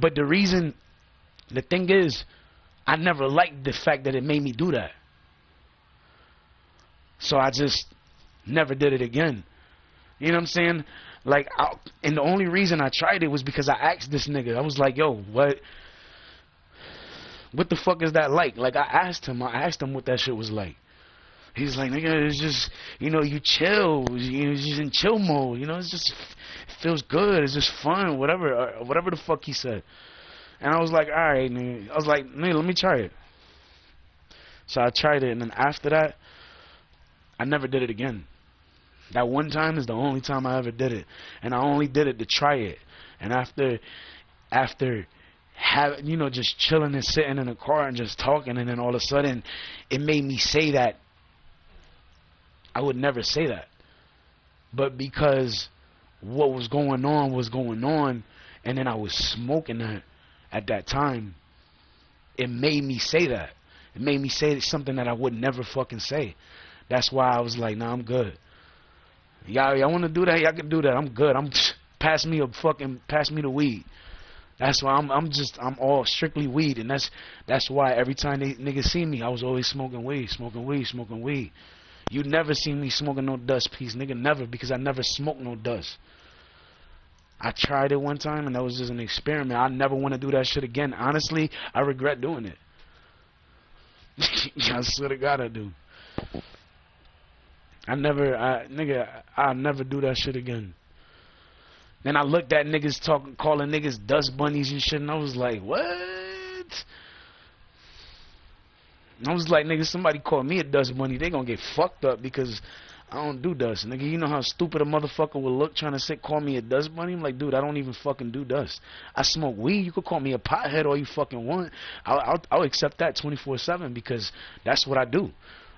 But the thing is, I never liked the fact that it made me do that. So I just never did it again. You know what I'm saying? Like, and the only reason I tried it was because I asked this nigga. I was like, yo, what the fuck is that like? Like, I asked him what that shit was like. He's like, nigga, it's just, you know, you chill. You're just in chill mode. You know, it's just, it feels good. It's just fun, whatever the fuck he said. And I was like, all right, nigga. I was like, nigga, let me try it. So I tried it, and then after that, I never did it again. That one time is the only time I ever did it, and I only did it to try it. And after having, you know, just chilling and sitting in the car and just talking, and then all of a sudden, it made me say that I would never say that. But because what was going on, and then I was smoking that at that time, it made me say that. It made me say something that I would never fucking say. That's why I was like, nah, I'm good. Y'all want to do that? Y'all can do that. I'm good. Pass me the weed. That's why I'm all strictly weed, and that's why every time they niggas see me, I was always smoking weed. You never see me smoking no dust piece, nigga, never, because I never smoked no dust. I tried it one time, and that was just an experiment. I never want to do that shit again. Honestly, I regret doing it. I swear to God I do. I'll never do that shit again. Then I looked at niggas calling niggas dust bunnies and shit, and I was like, what? I was like, nigga, somebody call me a dust bunny, they gonna get fucked up because I don't do dust. Nigga, you know how stupid a motherfucker will look trying to call me a dust bunny? I'm like, dude, I don't even fucking do dust. I smoke weed. You could call me a pothead all you fucking want. I'll accept that 24/7 because that's what I do.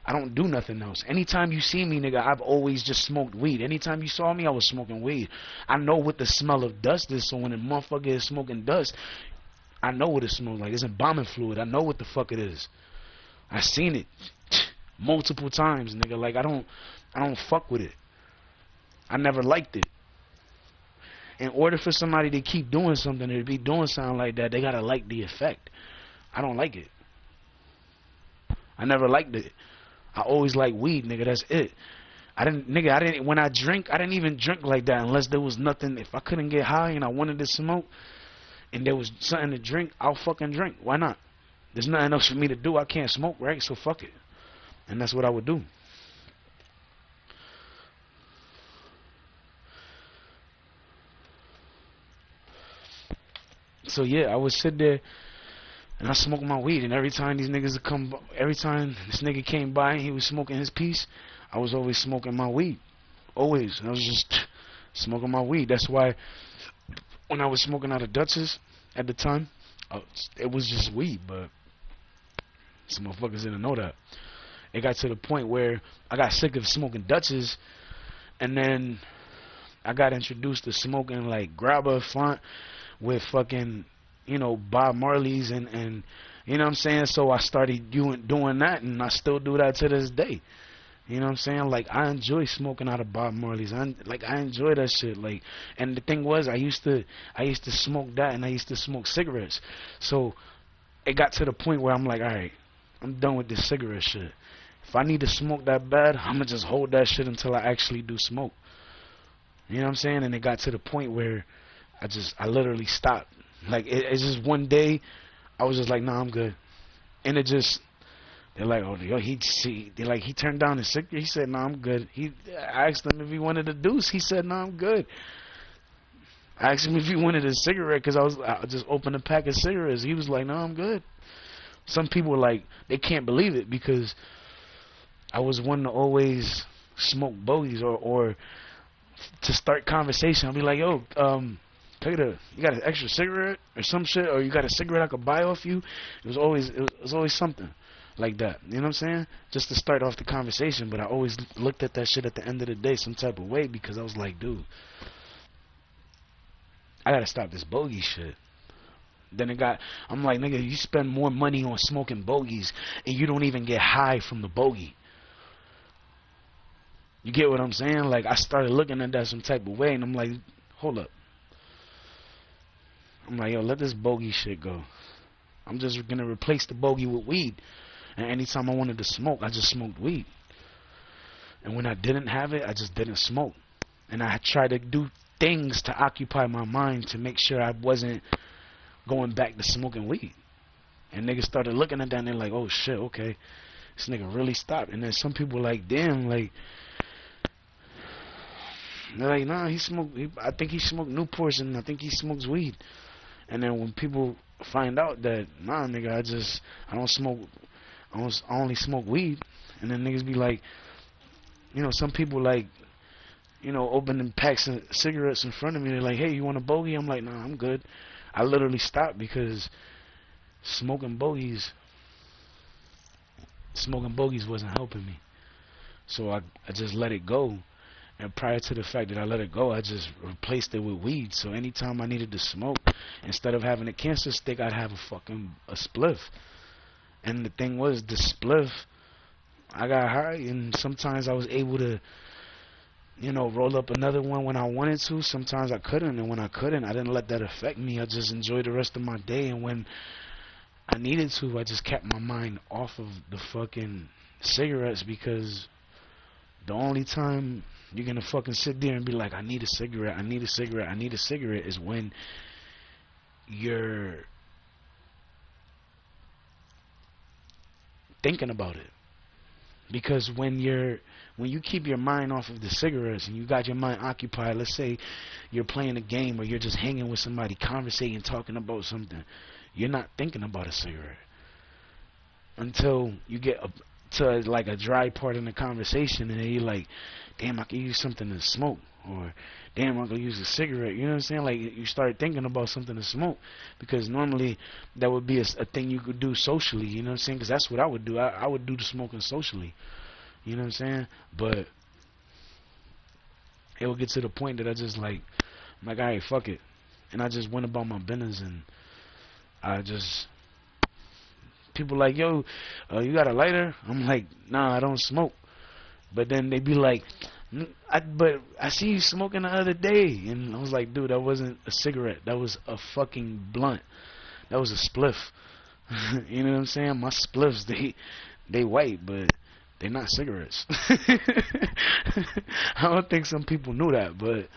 I don't do nothing else. Anytime you see me, nigga, I've always just smoked weed. Anytime you saw me, I was smoking weed. I know what the smell of dust is, so when a motherfucker is smoking dust, I know what it smells like. It's embalming fluid. I know what the fuck it is. I seen it multiple times, nigga. Like, I don't fuck with it. I never liked it. In order for somebody to keep doing something or to be doing something like that, they gotta like the effect. I don't like it. I never liked it. I always liked weed, nigga. That's it. When I drink, I didn't even drink like that unless there was nothing. If I couldn't get high and I wanted to smoke and there was something to drink, I'll fucking drink. Why not? There's nothing else for me to do. I can't smoke, right? So fuck it. And that's what I would do. So yeah, I would sit there and I smoke my weed, and every time this nigga came by and he was smoking his piece, I was always smoking my weed. Always. I was just smoking my weed. That's why when I was smoking out of Dutchess at the time, it was just weed, but some motherfuckers didn't know that. It got to the point where I got sick of smoking Dutchess, and then I got introduced to smoking like grabber font with fucking, you know, Bob Marley's and you know what I'm saying? So I started doing that, and I still do that to this day. You You know what I'm saying? Like, I enjoy smoking out of Bob Marley's. I enjoy that shit. Like, and the thing was, I used to smoke that, and I used to smoke cigarettes. So it got to the point where I'm like, all right, I'm done with this cigarette shit. If I need to smoke that bad, I'm gonna just hold that shit until I actually do smoke. You know what I'm saying? And it got to the point where I literally stopped. Like, it's just one day, I was just like, nah, I'm good. And it just, they're like, oh, yo, he turned down his cigarette. He said, nah, I'm good. I asked him if he wanted a deuce. He said, nah, I'm good. I asked him if he wanted a cigarette because I just opened a pack of cigarettes. He was like, no, I'm good. Some people, like, they can't believe it because I was one to always smoke bogeys or to start conversation. I'll be like, yo, you got an extra cigarette or some shit, or you got a cigarette I could buy off you? It was always something like that. You know what I'm saying? Just to start off the conversation. But I always looked at that shit at the end of the day some type of way because I was like, dude, I gotta stop this bogey shit. Then I'm like, nigga, you spend more money on smoking bogeys and you don't even get high from the bogey. You get what I'm saying? Like, I started looking at that some type of way, and I'm like, hold up. I'm like, yo, let this bogey shit go. I'm just gonna replace the bogey with weed. And anytime I wanted to smoke, I just smoked weed. And when I didn't have it, I just didn't smoke. And I tried to do things to occupy my mind to make sure I wasn't going back to smoking weed. And niggas started looking at that and they're like, oh shit, okay, this nigga really stopped. And then some people like, damn, like, they're like, nah, I think he smoked Newports and I think he smokes weed. And then when people find out that, nah, nigga, I don't smoke, I only smoke weed. And then niggas be like, you know, some people like, you know, opening packs of cigarettes in front of me. They're like, hey, you want a bogey? I'm like, nah, I'm good. I literally stopped because smoking bogeys wasn't helping me. So I just let it go. And prior to the fact that I let it go, I just replaced it with weed. So anytime I needed to smoke, instead of having a cancer stick, I'd have a spliff. And the thing was, the spliff, I got high, and sometimes I was able to, you know, roll up another one when I wanted to. Sometimes I couldn't, and when I couldn't, I didn't let that affect me. I just enjoyed the rest of my day, and when I needed to, I just kept my mind off of the fucking cigarettes, because the only time you're gonna fucking sit there and be like, I need a cigarette, I need a cigarette, I need a cigarette, is when you're thinking about it. Because when you keep your mind off of the cigarettes and you got your mind occupied, let's say you're playing a game or you're just hanging with somebody, conversating, talking about something, you're not thinking about a cigarette until you get to like a dry part in the conversation, and then you're like, damn, I could use something to smoke, or damn, I could use a cigarette. You know what I'm saying? Like, you start thinking about something to smoke, because normally that would be a thing you could do socially. You know what I'm saying? Because that's what I would do. I would do the smoking socially. You know what I'm saying? But it would get to the point that I'm like, all right, fuck it, and I just went about my business, and people like, yo, you got a lighter? I'm like, nah, I don't smoke. But then they be like, but I see you smoking the other day. And I was like, dude, that wasn't a cigarette. That was a fucking blunt. That was a spliff. You know what I'm saying? My spliffs, they white, but they're not cigarettes. I don't think some people knew that, but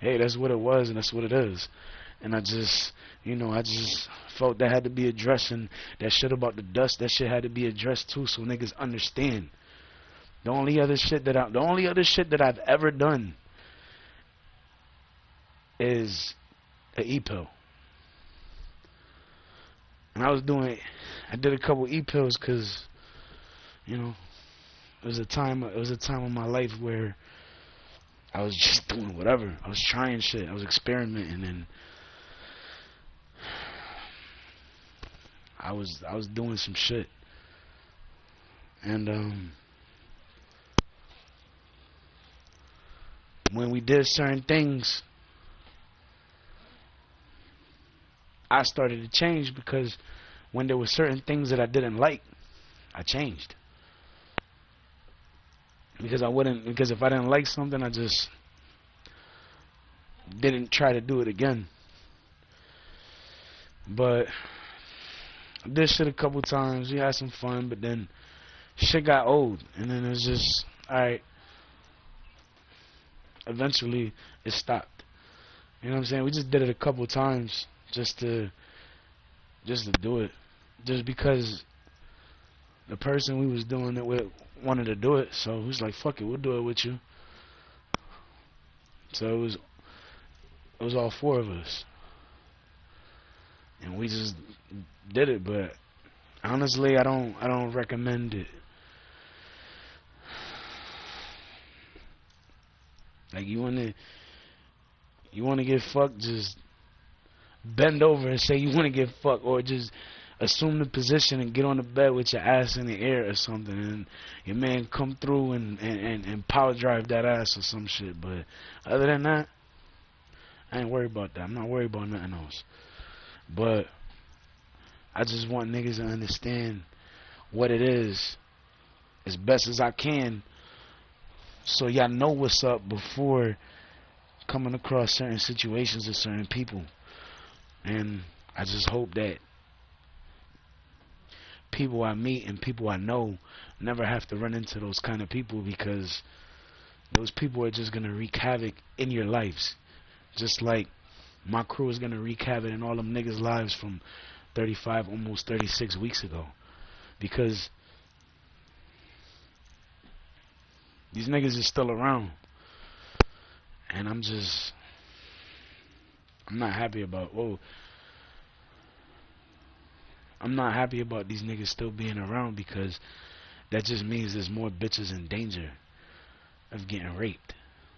hey, that's what it was, and that's what it is. And I just felt that had to be addressed, and that shit about the dust, that shit had to be addressed too, so niggas understand. The only other shit that I've ever done is an e-pill. And I did a couple e-pills because, you know, it was a time in my life where I was just doing whatever. I was trying shit. I was experimenting, and I was doing some shit. And when we did certain things, I started to change, because when there were certain things that I didn't like, I changed. Because if I didn't like something, I just didn't try to do it again. But I did shit a couple times. We had some fun, but then shit got old, and then it was just alright. Eventually, it stopped. You know what I'm saying? We just did it a couple times just to do it, just because the person we was doing it with wanted to do it. So we was like, fuck it, we'll do it with you. So it was all four of us, and we just did it. But honestly, I don't recommend it. Like, you wanna get fucked, just bend over and say you wanna get fucked, or just assume the position and get on the bed with your ass in the air or something, and your man come through and power drive that ass or some shit. But other than that, I ain't worried about that. I'm not worried about nothing else. But I just want niggas to understand what it is as best as I can, so y'all know what's up before coming across certain situations with certain people. And I just hope that people I meet and people I know never have to run into those kind of people, because those people are just going to wreak havoc in your lives, just like my crew is going to wreak havoc in all them niggas' lives from 35, almost 36 weeks ago. Because these niggas is still around, and I'm not happy about, I'm not happy about these niggas still being around, because that just means there's more bitches in danger of getting raped.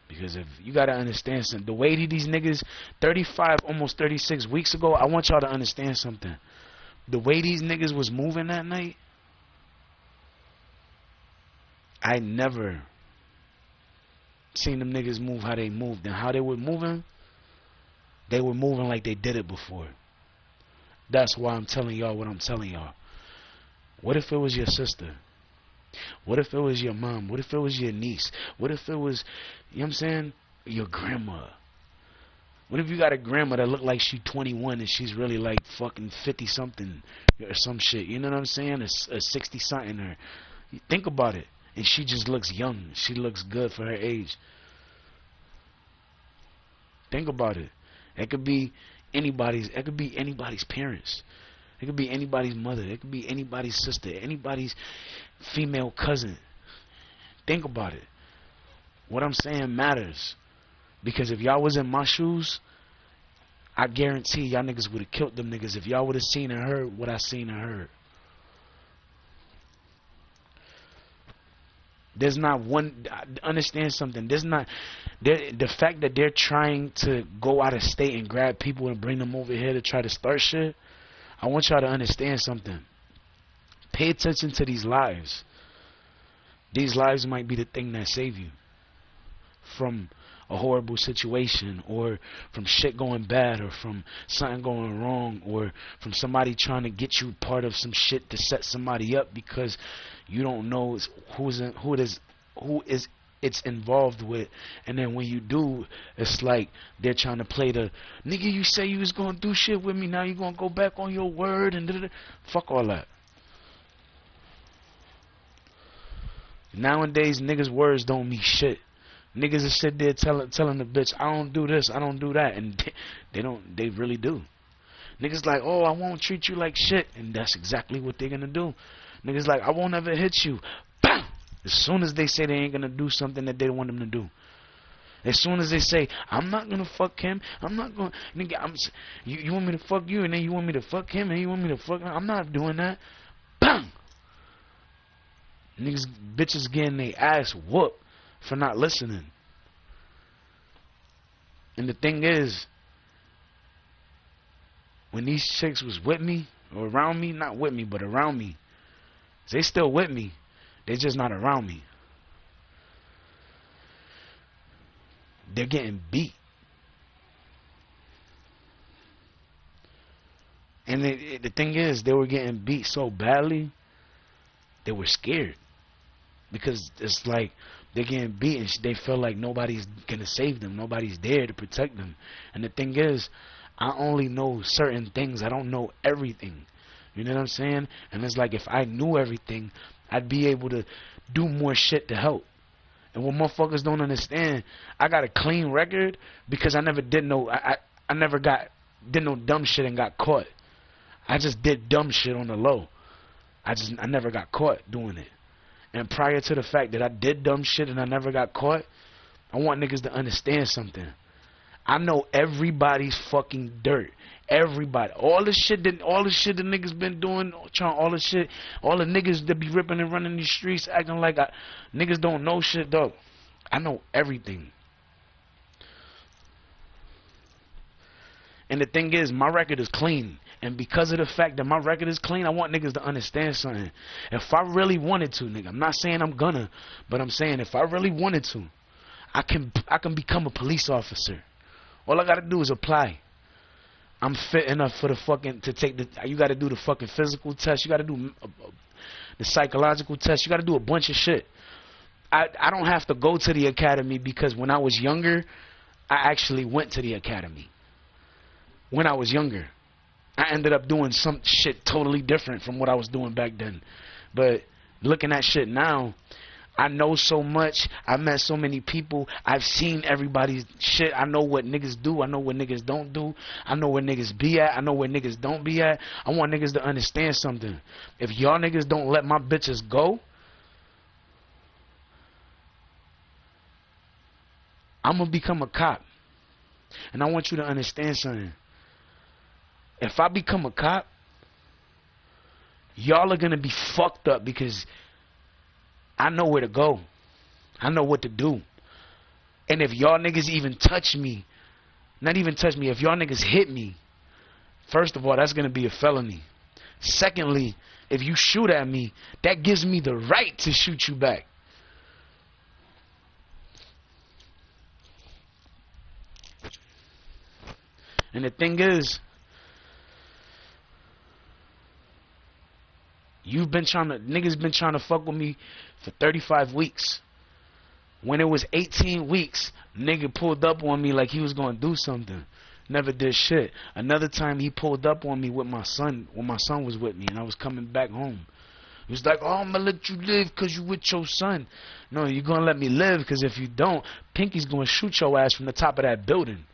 Because if you gotta understand something, the way these niggas, 35, almost 36 weeks ago, I want y'all to understand something. The way these niggas was moving that night, I never seen them niggas move how they moved. And how they were moving like they did it before. That's why I'm telling y'all what I'm telling y'all. What if it was your sister? What if it was your mom? What if it was your niece? What if it was, you know what I'm saying, your grandma? What if you got a grandma that look like she's 21 and she's really like fucking 50 something or some shit? You know what I'm saying? A 60 something, or think about it. And she just looks young. She looks good for her age. Think about it. It could be anybody's. It could be anybody's parents. It could be anybody's mother. It could be anybody's sister. Anybody's female cousin. Think about it. What I'm saying matters. Because if y'all was in my shoes, I guarantee y'all niggas would have killed them niggas if y'all would have seen and heard what I seen and heard. There's not one, understand something, the fact that they're trying to go out of state and grab people and bring them over here to try to start shit, I want y'all to understand something. Pay attention to these lives. These lives might be the thing that save you from a horrible situation, or from shit going bad, or from something going wrong, or from somebody trying to get you part of some shit to set somebody up, because you don't know who is it's involved with. And then when you do, it's like they're trying to play the nigga, you say you was gonna do shit with me, now you gonna go back on your word, and fuck all that. Nowadays niggas' words don't mean shit. Niggas is sit there telling the bitch, I don't do this, I don't do that, and they really do. Niggas like, oh, I won't treat you like shit, and that's exactly what they're gonna do. Niggas like, I won't ever hit you. Bam! As soon as they say they ain't gonna do something that they want them to do. As soon as they say, I'm not gonna fuck him, I'm not gonna, nigga, you want me to fuck you, and then you want me to fuck him, and you want me to fuck him, I'm not doing that. Bam! Niggas, bitches getting their ass whooped for not listening. And the thing is, when these chicks was with me, or around me, not with me, but around me, they still with me, they just not around me. They're getting beat. And the thing is, they were getting beat so badly, they were scared. Because it's like, They're getting beaten. They feel like nobody's gonna save them. Nobody's there to protect them. And the thing is, I only know certain things. I don't know everything. You know what I'm saying? And it's like if I knew everything, I'd be able to do more shit to help. And what motherfuckers don't understand, I got a clean record because I never did no, I never did no dumb shit and got caught. I just did dumb shit on the low. I never got caught doing it. And prior to the fact that I did dumb shit and I never got caught, I want niggas to understand something. I know everybody's fucking dirt. Everybody. All the shit the niggas been doing, all the niggas that be ripping and running these streets acting like niggas don't know shit, dog. I know everything. And the thing is, my record is clean. And because of the fact that my record is clean, I want niggas to understand something. If I really wanted to, nigga, I'm not saying I'm gonna, but I'm saying if I really wanted to, I can become a police officer. All I gotta do is apply. I'm fit enough for the fucking, you gotta do the fucking physical test. You gotta do the psychological test. You gotta do a bunch of shit. I don't have to go to the academy because when I was younger, I actually went to the academy. When I was younger, I ended up doing some shit totally different from what I was doing back then. But looking at shit now, I know so much. I met so many people. I've seen everybody's shit. I know what niggas do. I know what niggas don't do. I know where niggas be at. I know where niggas don't be at. I want niggas to understand something. If y'all niggas don't let my bitches go, I'm gonna become a cop. And I want you to understand something. If I become a cop, y'all are gonna be fucked up because I know where to go. I know what to do. And if y'all niggas even touch me, not even touch me, if y'all niggas hit me, first of all, that's gonna be a felony. Secondly, if you shoot at me, that gives me the right to shoot you back. And the thing is, niggas been trying to fuck with me for 35 weeks. When it was 18 weeks, nigga pulled up on me like he was gonna do something. Never did shit. Another time he pulled up on me with my son, when my son was with me and I was coming back home. He was like, oh, I'm gonna let you live cause you with your son. No, you're gonna let me live cause if you don't, Pinky's gonna shoot your ass from the top of that building.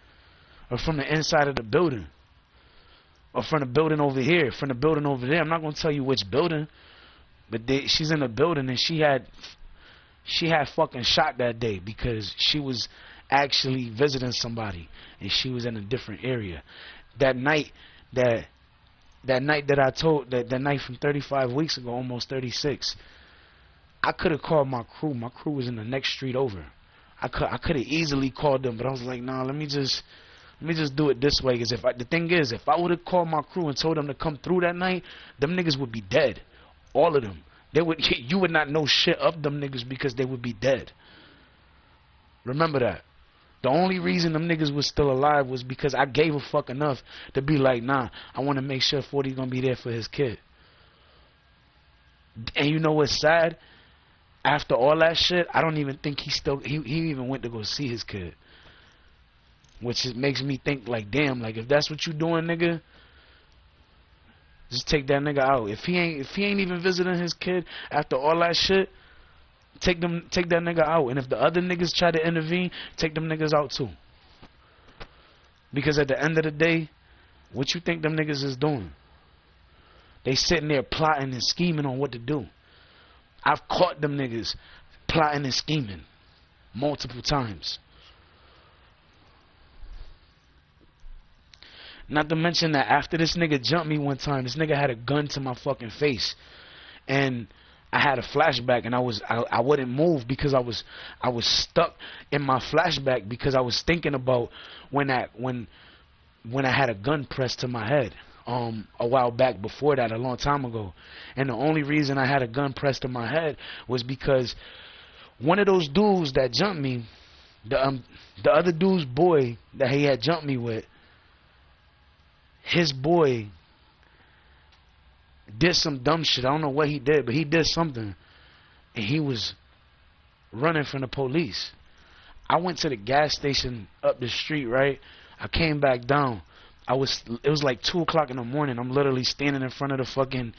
Or from the inside of the building. Or from the building over here, from the building over there. I'm not gonna tell you which building, but she's in the building and she had fucking shot that day because she was actually visiting somebody and she was in a different area. That night that I told that night from 35 weeks ago, almost 36, I could have called my crew. My crew was in the next street over. I could have easily called them, but I was like, nah, let me just do it this way. Because the thing is, if I would have called my crew and told them to come through that night, them niggas would be dead. All of them. You would not know shit of them niggas because they would be dead. Remember that. The only reason them niggas was still alive was because I gave a fuck enough to be like, nah, I want to make sure 40's gonna be there for his kid. And you know what's sad? After all that shit, I don't even think he even went to go see his kid. Which makes me think like, damn, like if that's what you doing, nigga, just take that nigga out. If he ain't even visiting his kid after all that shit, take that nigga out. And if the other niggas try to intervene, take them niggas out too. Because at the end of the day, what you think them niggas is doing? They sitting there plotting and scheming on what to do. I've caught them niggas plotting and scheming multiple times. Not to mention that after this nigga jumped me one time, this nigga had a gun to my fucking face, and I had a flashback, and I wouldn't move because I was stuck in my flashback because I was thinking about when I had a gun pressed to my head a while back before that, a long time ago, and the only reason I had a gun pressed to my head was because one of those dudes that jumped me, the other dude's boy that he had jumped me with, his boy did some dumb shit. I don't know what he did, but he did something. And he was running from the police. I went to the gas station up the street, right? I came back down. It was like 2 o'clock in the morning. I'm literally standing in front of the fucking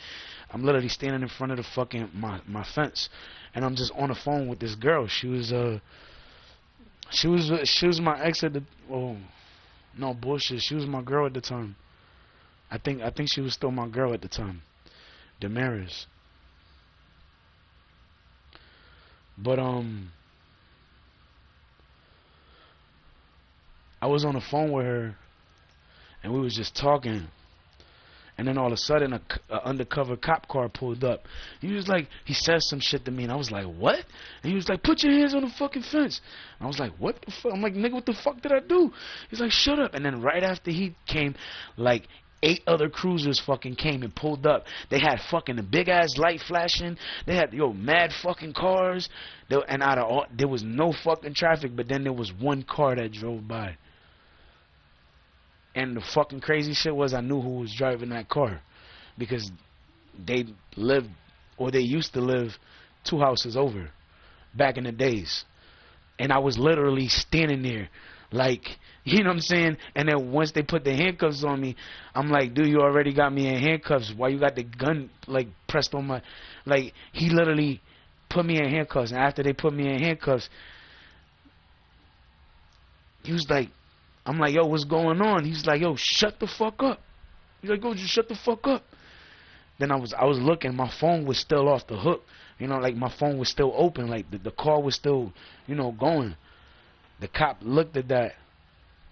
my fence, and I'm just on the phone with this girl. She was my ex at the, oh, no bullshit. She was my girl at the time. I think she was still my girl at the time. Damaris. But I was on the phone with her, and we was just talking, and then all of a sudden a undercover cop car pulled up. He said some shit to me, and I was like, what? And he was like, put your hands on the fucking fence. And I was like, what the fuck? I'm like, nigga, what the fuck did I do? He's like, shut up. And then right after he came, like 8 other cruisers fucking came and pulled up. They had fucking a big ass light flashing. They had mad fucking cars. And there was no fucking traffic, but then there was one car that drove by. And the fucking crazy shit was, I knew who was driving that car, because they used to live 2 houses over back in the days. And I was literally standing there like, you know what I'm saying? And then once they put the handcuffs on me, I'm like, dude, you already got me in handcuffs. Why you got the gun like pressed on my, like, he literally put me in handcuffs. And after they put me in handcuffs, he was like, I'm like, yo, what's going on? He's like, yo, shut the fuck up. He's like, yo, just shut the fuck up. Then I was looking, my phone was still off the hook. You know, like my phone was still open, like the car was still, you know, going. The cop looked at that.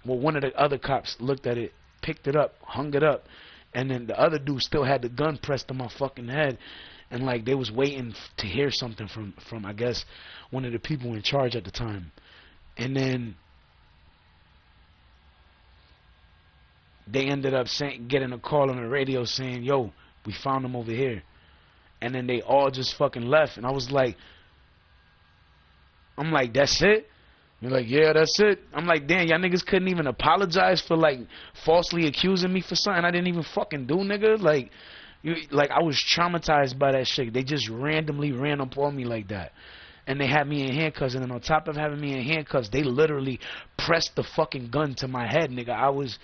Well, one of the other cops looked at it, picked it up, hung it up, and then the other dude still had the gun pressed to my fucking head. And like they was waiting to hear something from I guess one of the people in charge at the time. And then they ended up getting a call on the radio saying, yo, we found him over here. And then they all just fucking left. And I was like, I'm like, that's it? They're like, yeah, that's it. I'm like, damn, y'all niggas couldn't even apologize for like falsely accusing me for something I didn't even fucking do, nigga. Like, I was traumatized by that shit. They just randomly ran up on me like that. And they had me in handcuffs, and then on top of having me in handcuffs, they literally pressed the fucking gun to my head, nigga. I was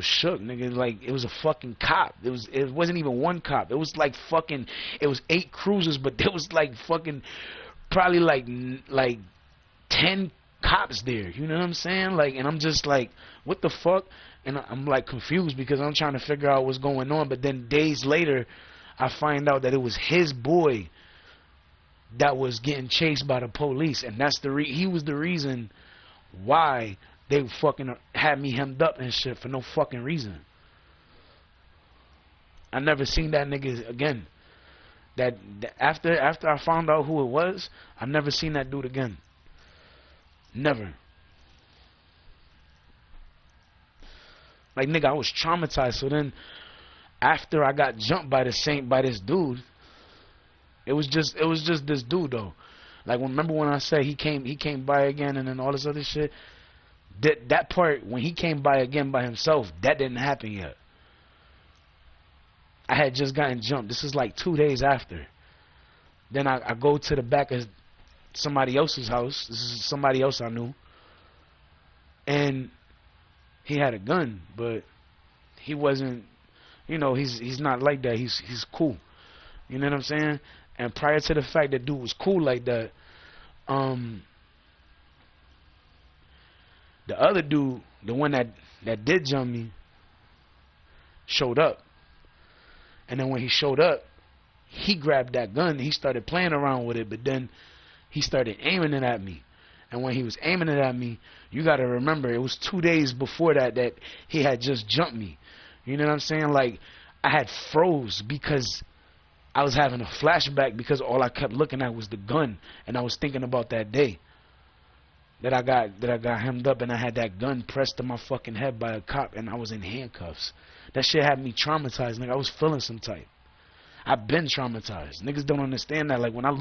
shook, nigga. Like, it was a fucking cop. It wasn't even one cop. It was like fucking, it was 8 cruisers, but there was like fucking probably like 10 cops there. You know what I'm saying? Like, and I'm just like, what the fuck? And I'm like confused because I'm trying to figure out what's going on. But then days later, I find out that it was his boy that was getting chased by the police, and that's he was the reason why they fucking had me hemmed up and shit for no fucking reason. I never seen that nigga again. That after I found out who it was, I never seen that dude again. Never. Like, nigga, I was traumatized. So then after I got jumped by this dude, it was just this dude though. Like, remember when I said he came by again and then all this other shit? That part, when he came by again by himself, that didn't happen yet. I had just gotten jumped. This is like 2 days after. Then I go to the back of somebody else's house. This is somebody else I knew. And he had a gun, but he wasn't, you know, he's not like that. He's cool. You know what I'm saying? And prior to the fact that dude was cool like that, the other dude, the one that did jump me, showed up. And then when he showed up, he grabbed that gun and he started playing around with it, but then he started aiming it at me. And when he was aiming it at me, you got to remember, it was 2 days before that he had just jumped me. You know what I'm saying? Like, I had froze because I was having a flashback because all I kept looking at was the gun, and I was thinking about that day that I got hemmed up and I had that gun pressed to my fucking head by a cop and I was in handcuffs. That shit had me traumatized, nigga. I was feeling some type. I've been traumatized. Niggas don't understand that. Like, when I